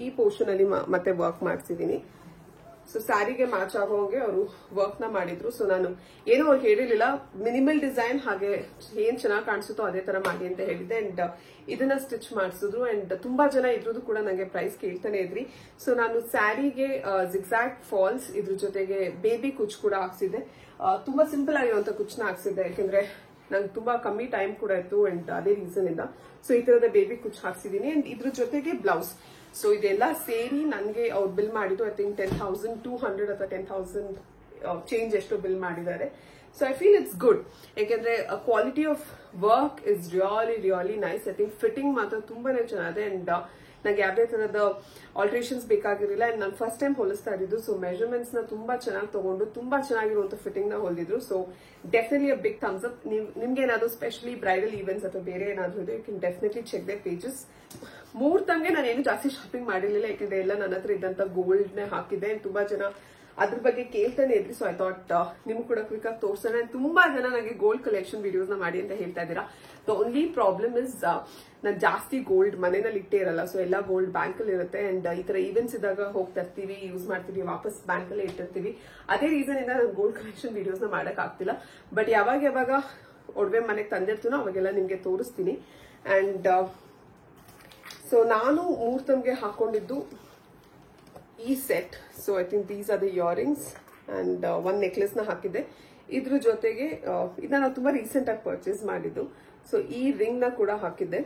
ಈ ಪೋರ್ಷನ್ ಅಲ್ಲಿ ಮತ್ತೆ ವರ್ಕ್ ಮಾಡಿಸಿದೀನಿ. ಸೊ ಸ್ಯಾರಿಗೆ ಮ್ಯಾಚ್ ಆಗೋಂಗೆ ಅವರು ವರ್ಕ್ ನ ಮಾಡಿದ್ರು. ಸೊ ನಾನು ಏನೋ ಅವ್ರು ಹೇಳಿರ್ಲಿಲ್ಲ, ಮಿನಿಮಲ್ ಡಿಸೈನ್ ಹಾಗೆ ಏನ್ ಚೆನ್ನಾಗಿ ಕಾಣಿಸುತ್ತೋ ಅದೇ ತರ ಮಾಡಿ ಅಂತ ಹೇಳಿದ್ದೆ. ಅಂಡ್ ಇದನ್ನ ಸ್ಟಿಚ್ ಮಾಡಿಸಿದ್ರು. ಅಂಡ್ ತುಂಬಾ ಜನ ಇದ್ರದ್ದು ಕೂಡ ನಂಗೆ ಪ್ರೈಸ್ ಕೇಳ್ತಾನೆ ಇದ್ರಿ. ಸೊ ನಾನು ಸ್ಯಾರಿಗೆ ಜಿಗ್ಸಾಕ್ಟ್ ಫಾಲ್ಸ್ ಇದ್ರ ಜೊತೆಗೆ ಬೇಬಿ ಕುಚ್ ಕೂಡ ಹಾಕ್ಸಿದ್ದೆ. ತುಂಬಾ ಸಿಂಪಲ್ ಆಗಿರುವಂತ ಕುಚ್ನ ಹಾಕ್ಸಿದ್ದೆ, ಯಾಕಂದ್ರೆ ನಂಗೆ ತುಂಬಾ ಕಮ್ಮಿ ಟೈಮ್ ಕೂಡ ಇತ್ತು. ಅಂಡ್ ಅದೇ ರೀಸನ್ ಇಂದ ಸೊ ಈ ತರದ ಬೇಬಿ ಕುಚ್ ಹಾಕ್ಸಿದೀನಿ. ಅಂಡ್ ಇದ್ರ ಜೊತೆಗೆ ಬ್ಲೌಸ್. ಸೊ ಇದೆಲ್ಲ ಸೇರಿ ನನಗೆ ಅವ್ರು ಬಿಲ್ ಮಾಡಿದ್ದು ಐ ಥಿಂಕ್ 10,200 ಅಥವಾ 10,000 ಚೇಂಜ್ ಎಷ್ಟು ಬಿಲ್ ಮಾಡಿದ್ದಾರೆ. So I feel it's good. ಯಾಕೆಂದ್ರೆ quality of work is really nice. I think fitting ಮಾತ್ರ ತುಂಬಾನೇ ಚೆನ್ನಾಗಿದೆ. ಅಂಡ್ ನಂಗೆ ಯಾವುದೇ ತರದ ಆಲ್ಟ್ರೇಷನ್ಸ್ ಬೇಕಾಗಿರಲಿಲ್ಲ. ಅಂಡ್ ನಾನು ಫಸ್ಟ್ ಟೈಮ್ ಹೊಲಿಸ್ತಾ ಇದ್ದು. ಸೊ ಮೆಜರ್ಮೆಂಟ್ಸ್ ನ ತುಂಬಾ ಚೆನ್ನಾಗಿ ತಗೊಂಡು ತುಂಬಾ ಚೆನ್ನಾಗಿರುವಂತ ಫಿಟ್ಟಿಂಗ್ ನ ಹೊಲಿದ್ರು. So definitely a big thumbs up. ನಿಮ್ಗೆ ಏನಾದ್ರು ಸ್ಪೆಷಲಿ ಬ್ರೈಡಲ್ ಈವೆಂಟ್ಸ್ ಅಥವಾ ಬೇರೆ ಏನಾದ್ರು ಇದೆ, you can definitely check their pages. ಮುಹೂರ್ತಂಗೆ ನಾನು ಏನು ಜಾಸ್ತಿ ಶಾಪಿಂಗ್ ಮಾಡಿರ್ಲಿಲ್ಲ, ಯಾಕಂದ್ರೆ ಎಲ್ಲ ನನ್ನ ಹತ್ರ ಇದ್ದಂತ ಗೋಲ್ಡ್ ನೇ ಹಾಕಿದ್ದೆ. ತುಂಬಾ ಜನ ಅದ್ರ ಬಗ್ಗೆ ಕೇಳ್ತಾನೆ ಇದ್ರಿ. ಸೊ ಐ ಥಾಟ್ ನಿಮ್ಗೆ ಕೂಡ ಕ್ವಿಕ್ ಆಗಿ ತೋರ್ಸೋಣ. ತುಂಬಾ ಜನ ನನಗೆ ಗೋಲ್ಡ್ ಕಲೆಕ್ಷನ್ ವಿಡಿಯೋಸ್ ನ ಮಾಡಿ ಅಂತ ಹೇಳ್ತಾ ಇದ್ದೀರಾ. ದ ಓನ್ಲಿ ಪ್ರಾಬ್ಲಮ್ ಇಸ್ ನಾನು ಜಾಸ್ತಿ ಗೋಲ್ಡ್ ಮನೆಯಲ್ಲಿ ಇಟ್ಟೇ ಇರಲ್ಲ. ಸೊ ಎಲ್ಲ ಗೋಲ್ಡ್ ಬ್ಯಾಂಕ್ ಅಲ್ಲಿ ಇರುತ್ತೆ. ಅಂಡ್ ಈ ತರ ಈವೆಂಟ್ಸ್ ಇದ್ದಾಗ ಹೋಗ್ತಾ ಇರ್ತೀವಿ, ಯೂಸ್ ಮಾಡ್ತೀವಿ, ವಾಪಸ್ ಬ್ಯಾಂಕ್ ಅಲ್ಲೇ ಇಟ್ಟಿರ್ತೀವಿ. ಅದೇ ರೀಸನ್ ಇಂದ ನಾನು ಗೋಲ್ಡ್ ಕಲೆಕ್ಷನ್ ವಿಡಿಯೋಸ್ ನ ಮಾಡಕ್ ಆಗ್ತಿಲ್ಲ. ಬಟ್ ಯಾವಾಗ ಒಡವೆ ಮನೆಗೆ ತಂದಿರ್ತೀನೋ ಅವಾಗೆಲ್ಲ ನಿಮ್ಗೆ ತೋರಿಸ್ತೀನಿ. ಅಂಡ್ ಸೊ ನಾನು ಮುಹೂರ್ತಂಗೆ ಹಾಕೊಂಡಿದ್ದು ಈ set. So I think these are the earrings and ಒಂದ್ ನೆಕ್ಲೆಸ್ ನ ಹಾಕಿದ್ದೆ. ಇದ್ರ ಜೊತೆಗೆ ಇದನ್ನ ನಾವು ತುಂಬಾ ರೀಸೆಂಟ್ ಆಗಿ ಪರ್ಚೇಸ್ ಮಾಡಿದ್ದು. ಸೊ ಈ ರಿಂಗ್ ನ ಕೂಡ ಹಾಕಿದ್ದೆ.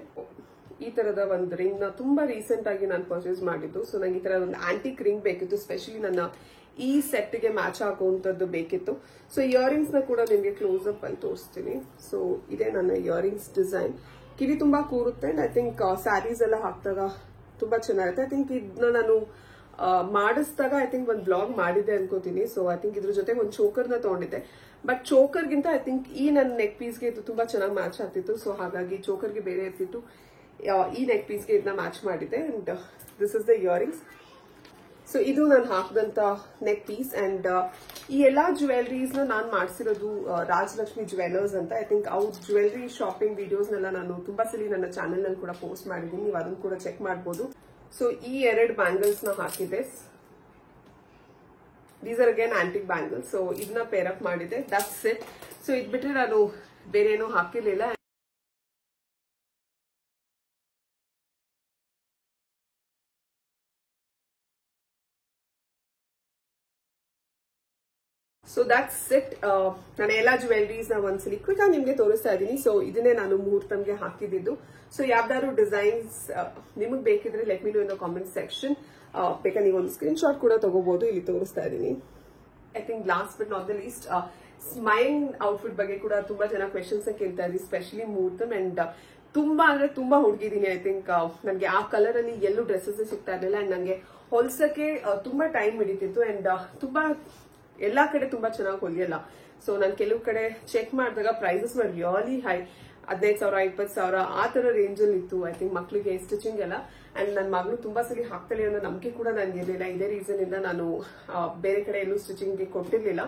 ಈ ತರದ ಒಂದು ರಿಂಗ್ ನ ತುಂಬಾ ರೀಸೆಂಟ್ ಆಗಿ ನಾನು ಪರ್ಚೇಸ್ ಮಾಡಿದ್ದು. ಸೊ ನಂಗೆ ಈ ತರ ಒಂದು ಆಂಟಿಕ್ ರಿಂಗ್ ಬೇಕಿತ್ತು, ಸ್ಪೆಷಲಿ ನನ್ನ ಈ ಸೆಟ್ ಗೆ ಮ್ಯಾಚ್ ಆಗುವಂತದ್ದು ಬೇಕಿತ್ತು. ಸೊ ಇಯರಿಂಗ್ಸ್ ನ ಕೂಡ ನಿಮ್ಗೆ ಕ್ಲೋಸ್ ಅಪ್ ಅಲ್ಲಿ ತೋರಿಸ್ತೀನಿ. ಸೊ ಇದೇ ನನ್ನ ಇಯರಿಂಗ್ಸ್ ಡಿಸೈನ್. ಕಿವಿ ತುಂಬಾ ಕೂರುತ್ತೆ. ಅಂಡ್ ಐ ಥಿಂಕ್ ಸ್ಯಾರೀಸ್ ಎಲ್ಲ ಹಾಕಿದಾಗ ತುಂಬಾ ಚೆನ್ನಾಗಿರುತ್ತೆ. ಐ ಥಿಂಕ್ ಇದನ್ನ ನಾನು ಮಾಡಿಸಿದಾಗ ಐ ಥಿಂಕ್ ಒಂದು ಬ್ಲಾಗ್ ಮಾಡಿದ್ದೆ ಅನ್ಕೋತೀನಿ. ಸೊ ಐ ಥಿಂಕ್ ಇದ್ರ ಜೊತೆ ಒಂದು ಚೋಕರ್ ನ ತಗೊಂಡಿದ್ದೆ. ಬಟ್ ಚೋಕರ್ಗಿಂತ ಐ ಥಿಂಕ್ ಈ ನನ್ನ ನೆಕ್ ಪೀಸ್ಗೆ ಇದು ತುಂಬಾ ಚೆನ್ನಾಗಿ ಮ್ಯಾಚ್ ಆಗ್ತಿತ್ತು. ಸೊ ಹಾಗಾಗಿ ಚೋಕರ್ಗೆ ಬೇರೆ ಇರ್ತಿತ್ತು, ಈ ನೆಕ್ ಪೀಸ್ಗೆ ಇದನ್ನ ಮ್ಯಾಚ್ ಮಾಡಿದ್ದೆ. And this is the earrings. So ಇದು ನಾನು ಹಾಕಿದಂತ ನೆಕ್ ಪೀಸ್. ಅಂಡ್ ಈ ಎಲ್ಲಾ ಜ್ಯುವೆಲರೀಸ್ ನಾನು ಮಾಡಿಸಿರೋದು ರಾಜಲಕ್ಷ್ಮಿ ಜ್ಯುವೆಲರ್ಸ್ ಅಂತ. ಐ ಥಿಂಕ್ ಅವ್ರ ಜ್ಯುವೆಲರಿ ಶಾಪಿಂಗ್ ವಿಡಿಯೋಸ್ನೆಲ್ಲ ನಾನು ತುಂಬಾ ಸಲ ನನ್ನ ಚಾನೆಲ್ ನಲ್ಲಿ ಕೂಡ ಪೋಸ್ಟ್ ಮಾಡಿದ್ದೀನಿ. ನೀವು ಅದನ್ನು ಕೂಡ ಚೆಕ್ ಮಾಡಬಹುದು. ಸೊ ಈ 2 ಬ್ಯಾಂಗಲ್ಸ್ ನ ಹಾಕಿದೆ. These are again antique bangles. So ಇದನ್ನ ಪೇರ್ ಅಪ್ ಮಾಡಿದೆ. That's it. ಸೊ ಇದ್ ಬಿಟ್ರೆ ನಾನು ಬೇರೆ ಏನೂ ಹಾಕಿರ್ಲಿಲ್ಲ. So that's it. ನಾನು ಎಲ್ಲಾ ಜ್ಯುವೆಲರೀಸ್ ನ ಒಂದ್ಸಲಿ ಕ್ವಿಕ್ ಆಗಿ ನಿಮ್ಗೆ ತೋರಿಸ್ತಾ ಇದ್ದೀನಿ. ಸೊ ಇದನ್ನೇ ನಾನು ಮುಹೂರ್ತಂಗೆ ಹಾಕಿದ್ದು. ಸೊ ಯಾವ್ದಾದ್ರು ಡಿಸೈನ್ಸ್ ನಿಮಗ್ ಬೇಕಿದ್ರೆ let me no in the comment section. ಬೇಕಾದ್ರೆ ನೀವು ಒಂದು ಸ್ಕ್ರೀನ್ ಶಾಟ್ ಕೂಡ ತಗೋಬಹುದು. ಇಲ್ಲಿ ತೋರಿಸ್ತಾ ಇದ್ದೀನಿ. I think last but not the least, smile outfit ಬಗ್ಗೆ ಕೂಡ ತುಂಬಾ ಜನ ಕ್ವೆಶನ್ಸ್ ಕೇಳ್ತಾ ಇದ್ರಿ, ಸ್ಪೆಷಲಿ ಮುಹೂರ್ತಂ. ಅಂಡ್ ತುಂಬಾ ಅಂದ್ರೆ ತುಂಬಾ ಹುಡುಗಿದೀನಿ. ಐ ಥಿಂಕ್ ನನಗೆ ಆ ಕಲರ್ ಅಲ್ಲಿ ಎಲ್ಲೂ ಡ್ರೆಸ್ಸಸ್ ಸಿಗ್ತಾ ಇರಲಿಲ್ಲ. ಅಂಡ್ ನಂಗೆ ಹೊಲ್ಸಕ್ಕೆ ತುಂಬಾ ಟೈಮ್ ಹಿಡಿತಿತ್ತು. ಅಂಡ್ ತುಂಬಾ ಎಲ್ಲಾ ಕಡೆ ತುಂಬಾ ಚೆನ್ನಾಗಿ ಹೊಲಿಯಲ್ಲ. ಸೊ ನಾನು ಕೆಲವು ಕಡೆ ಚೆಕ್ ಮಾಡಿದಾಗ ಪ್ರೈಸಸ್ ವರ್ ರಿಯಲಿ ಹೈ. 15,000 20,000 ಆ ತರ ರೇಂಜ್ ಅಲ್ಲಿ ಇತ್ತು. ಐ ಥಿಂಕ್ ಮಕ್ಳಿಗೆ ಸ್ಟಿಚಿಂಗ್ ಎಲ್ಲ. ಅಂಡ್ ನನ್ನ ಮಗಳು ತುಂಬಾ ಸಲ ಹಾಕ್ತಾಳೆ ಅನ್ನೋ ನಂಬಿಕೆ ಕೂಡ ನನಗೆ ಇರಲಿಲ್ಲ. ಇದೇ ರೀಸನ್ ಇಂದ ನಾನು ಬೇರೆ ಕಡೆ ಎಲ್ಲೂ ಸ್ಟಿಚಿಂಗ್ ಗೆ ಕೊಟ್ಟಿರ್ಲಿಲ್ಲ.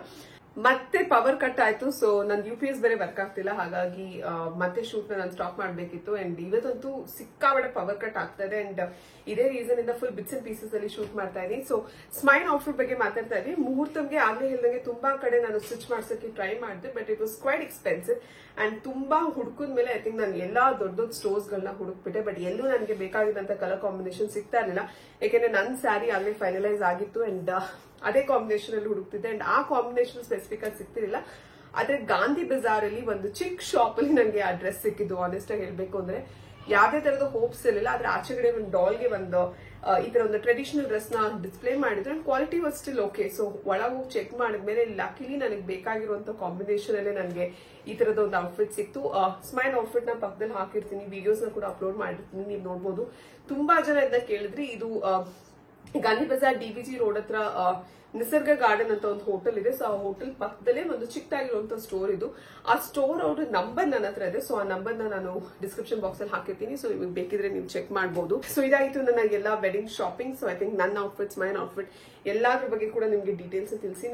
ಮತ್ತೆ ಪವರ್ ಕಟ್ ಆಯ್ತು. ಸೊ ನನ್ UPS ಬೇರೆ ವರ್ಕ್ ಆಗ್ತಿಲ್ಲ. ಹಾಗಾಗಿ ಮತ್ತೆ ಶೂಟ್ ನಾನು ಸ್ಟಾಪ್ ಮಾಡ್ಬೇಕಿತ್ತು. ಅಂಡ್ ಇವತ್ತಂತೂ ಸಿಕ್ಕಾಬಡೆ ಪವರ್ ಕಟ್ ಆಗ್ತಾ ಇದೆ. ಅಂಡ್ ಇದೇ ರೀಸನ್ ಇಂದ ಫುಲ್ ಬಿಟ್ಸ್ ಅಂಡ್ ಪೀಸಸ್ ಅಲ್ಲಿ ಶೂಟ್ ಮಾಡ್ತಾ ಇದೀನಿ. ಸೊ ಸ್ಮೈಲ್ ಔಟ್ಫಿಟ್ ಬಗ್ಗೆ ಮಾತಾಡ್ತಾ ಇದೀನಿ. ಮುಹೂರ್ತಂಗೆ ಆಗ್ಲೇ ಹೇಳ್ದಂಗೆ ತುಂಬಾ ಕಡೆ ನಾನು ಸ್ಟಿಚ್ ಮಾಡ್ಸಕ್ಕೆ ಟ್ರೈ ಮಾಡಿದೆ. But it was quite expensive. And ತುಂಬಾ ಹುಡುಕದ ಮೇಲೆ ಐ ಥಿಂಕ್ ನಾನು ಎಲ್ಲಾ ದೊಡ್ಡ ದೊಡ್ಡ ಸ್ಟೋರ್ಸ್ ಗಳನ್ನ ಹುಡುಕ್ಬಿಟ್ಟೆ. ಬಟ್ ಎಲ್ಲೂ ನನಗೆ ಬೇಕಾಗಿದ್ದಂತ ಕಲರ್ ಕಾಂಬಿನೇಷನ್ ಸಿಗ್ತಾ ಇರಲಿಲ್ಲ. ಯಾಕೆಂದ್ರೆ ನನ್ನ ಸ್ಯಾರಿ ಆಗ್ಲೇ ಫೈನಲೈಸ್ ಆಗಿತ್ತು. ಅಂಡ್ ಅದೇ ಕಾಂಬಿನೇಷನ್ ಅಲ್ಲಿ ಹುಡುಕ್ತಿದ್ದೆ. ಅಂಡ್ ಆ ಕಾಂಬಿನೇಷನ್ ಸ್ಪೆಸಿಫಿಕ್ ಆಗಿ ಸಿಗ್ತಿರಲಿಲ್ಲ. ಆದ್ರೆ ಗಾಂಧಿ ಬಜಾರ್ ಅಲ್ಲಿ ಒಂದು ಚಿಕ್ಕ ಶಾಪ್ ಅಲ್ಲಿ ನನಗೆ ಆ ಡ್ರೆಸ್ ಸಿಕ್ಕಿದ್ದು. ಆನೆಸ್ಟ್ ಆಗಿ ಹೇಳ್ಬೇಕು ಅಂದ್ರೆ ಯಾವ್ದೇ ತರದ ಹೋಪ್ಸ್ ಇರಲಿಲ್ಲ. ಆದ್ರೆ ಆಚೆಗಡೆ ಒಂದು ಡಾಲ್ಗೆ ಒಂದು ಈ ತರ ಒಂದು ಟ್ರೆಡಿಷನಲ್ ಡ್ರೆಸ್ ನ ಡಿಸ್ಪ್ಲೇ ಮಾಡಿದ್ರು. And quality was still okay. So ಒಳಗೆ ಹೋಗಿ ಚೆಕ್ ಮಾಡಿದ್ಮೇಲೆ ಲಕಿಲಿ ನನಗೆ ಬೇಕಾಗಿರುವಂತ ಕಾಂಬಿನೇಷನ್ ಅಲ್ಲೇ ನನಗೆ ಈ ತರದ ಒಂದು ಔಟ್ಫಿಟ್ ಸಿಕ್ತು. ಸ್ಮೈಲ್ ಔಟ್ಫಿಟ್ ನ ಪಕ್ಕದಲ್ಲಿ ಹಾಕಿರ್ತೀನಿ, ವಿಡಿಯೋಸ್ ನ ಕೂಡ ಅಪ್ಲೋಡ್ ಮಾಡಿರ್ತೀನಿ, ನೀವು ನೋಡ್ಬೋದು. ತುಂಬಾ ಜನ ಇದನ್ನ ಕೇಳಿದ್ರಿ. ಇದು ಗಾಂಧಿ ಬಜಾರ್ DBG ರೋಡ್ ಹತ್ರ ನಿಸರ್ಗ ಗಾರ್ಡನ್ ಅಂತ ಒಂದು ಹೋಟೆಲ್ ಇದೆ. ಸೊ ಆ ಹೋಟೆಲ್ ಪಕ್ಕದಲ್ಲೇ ಒಂದು ಚಿಕ್ಕದಾಗಿರುವಂತ ಸ್ಟೋರ್ ಇದು. ಆ ಸ್ಟೋರ್ ಅವ್ರ ನಂಬರ್ ನನ್ನ ಹತ್ರ ಇದೆ. ಸೊ ಆ ನಂಬರ್ ನಾನು ಡಿಸ್ಕ್ರಿಪ್ಷನ್ ಬಾಕ್ಸ್ ಅಲ್ಲಿ ಹಾಕಿರ್ತೀನಿ. ಸೊ ನಿಮಗೆ ಬೇಕಿದ್ರೆ ನೀವು ಚೆಕ್ ಮಾಡಬಹುದು. ಸೊ ಇದಾಯಿತು ನನ್ನ ಎಲ್ಲಾ wedding shopping. So I think ನನ್ನ ಔಟ್ಫಿಟ್ಸ್, ಮೈನ್ ಔಟ್ಫಿಟ್ ಎಲ್ಲಾದ್ರ ಬಗ್ಗೆ ಕೂಡ ನಿಮ್ಗೆ ಡೀಟೇಲ್ಸ್ ತಿಳಿಸಿ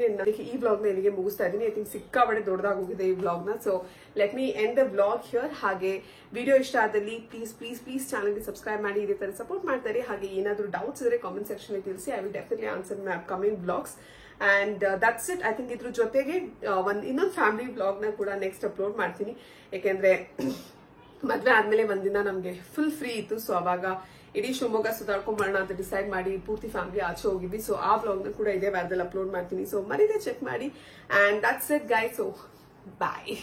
ಈ ವ್ಲಾಗ್ ನ ಇಲ್ಲಿಗೆ ಮುಗಿಸ್ತಾ ಇದ್ದೀನಿ. ಐ ಥಿಂಕ್ ಸಿಕ್ಕಾಬಡೆ ದೊಡ್ಡದಾಗಿ ಹೋಗಿದೆ ಈ ವ್ಲಾಗ್ ನ. So let me end the vlog here. ಹಾಗೆ ವಿಡಿಯೋ ಇಷ್ಟ ಆದಲ್ಲಿ ಪ್ಲೀಸ್ ಚಾನಲ್ ಗೆ ಸಬ್ಸ್ಕ್ರೈಬ್ ಮಾಡಿ, ಇದೇ ತರ ಸಪೋರ್ಟ್ ಮಾಡ್ತಾರೆ. ಹಾಗೆ ಏನಾದ್ರು ಡೌಟ್ಸ್ ಇದ್ರೆ ಕಾಮೆಂಟ್ ಸೆಕ್ಷನ್ ಅಲ್ಲಿ ತಿಳಿಸಿ. I will definitely answer my upcoming vlogs. And that's it. I think ಇದ್ರ ಜೊತೆಗೆ ಇನ್ನೊಂದು ಫ್ಯಾಮಿಲಿ ವ್ಲಾಗ್ ನ ಕೂಡ ನೆಕ್ಸ್ಟ್ ಅಪ್ಲೋಡ್ ಮಾಡ್ತೀನಿ. ಯಾಕೆಂದ್ರೆ ಮದ್ವೆ ಆದ್ಮೇಲೆ ಒಂದಿನ ನಮ್ಗೆ ಫುಲ್ ಫ್ರೀ ಇತ್ತು. ಸೊ ಅವಾಗ ಇಡೀ ಶಿವಮೊಗ್ಗ ಸುತ್ತಾಡ್ಕೊಂಡ್ಬರೋಣ ಅಂತ ಡಿಸೈಡ್ ಮಾಡಿ ಪೂರ್ತಿ ಫ್ಯಾಮಿಲಿ ಆಚೆ ಹೋಗಿದ್ವಿ. ಸೊ ಆ ವ್ಲಾಗ್ ನ ಕೂಡ ಇದೇ ವಾರದಲ್ಲಿ ಅಪ್ಲೋಡ್ ಮಾಡ್ತೀನಿ. ಸೊ ಮರೀದೆ ಚೆಕ್ ಮಾಡಿ. And that's it guys. So bye.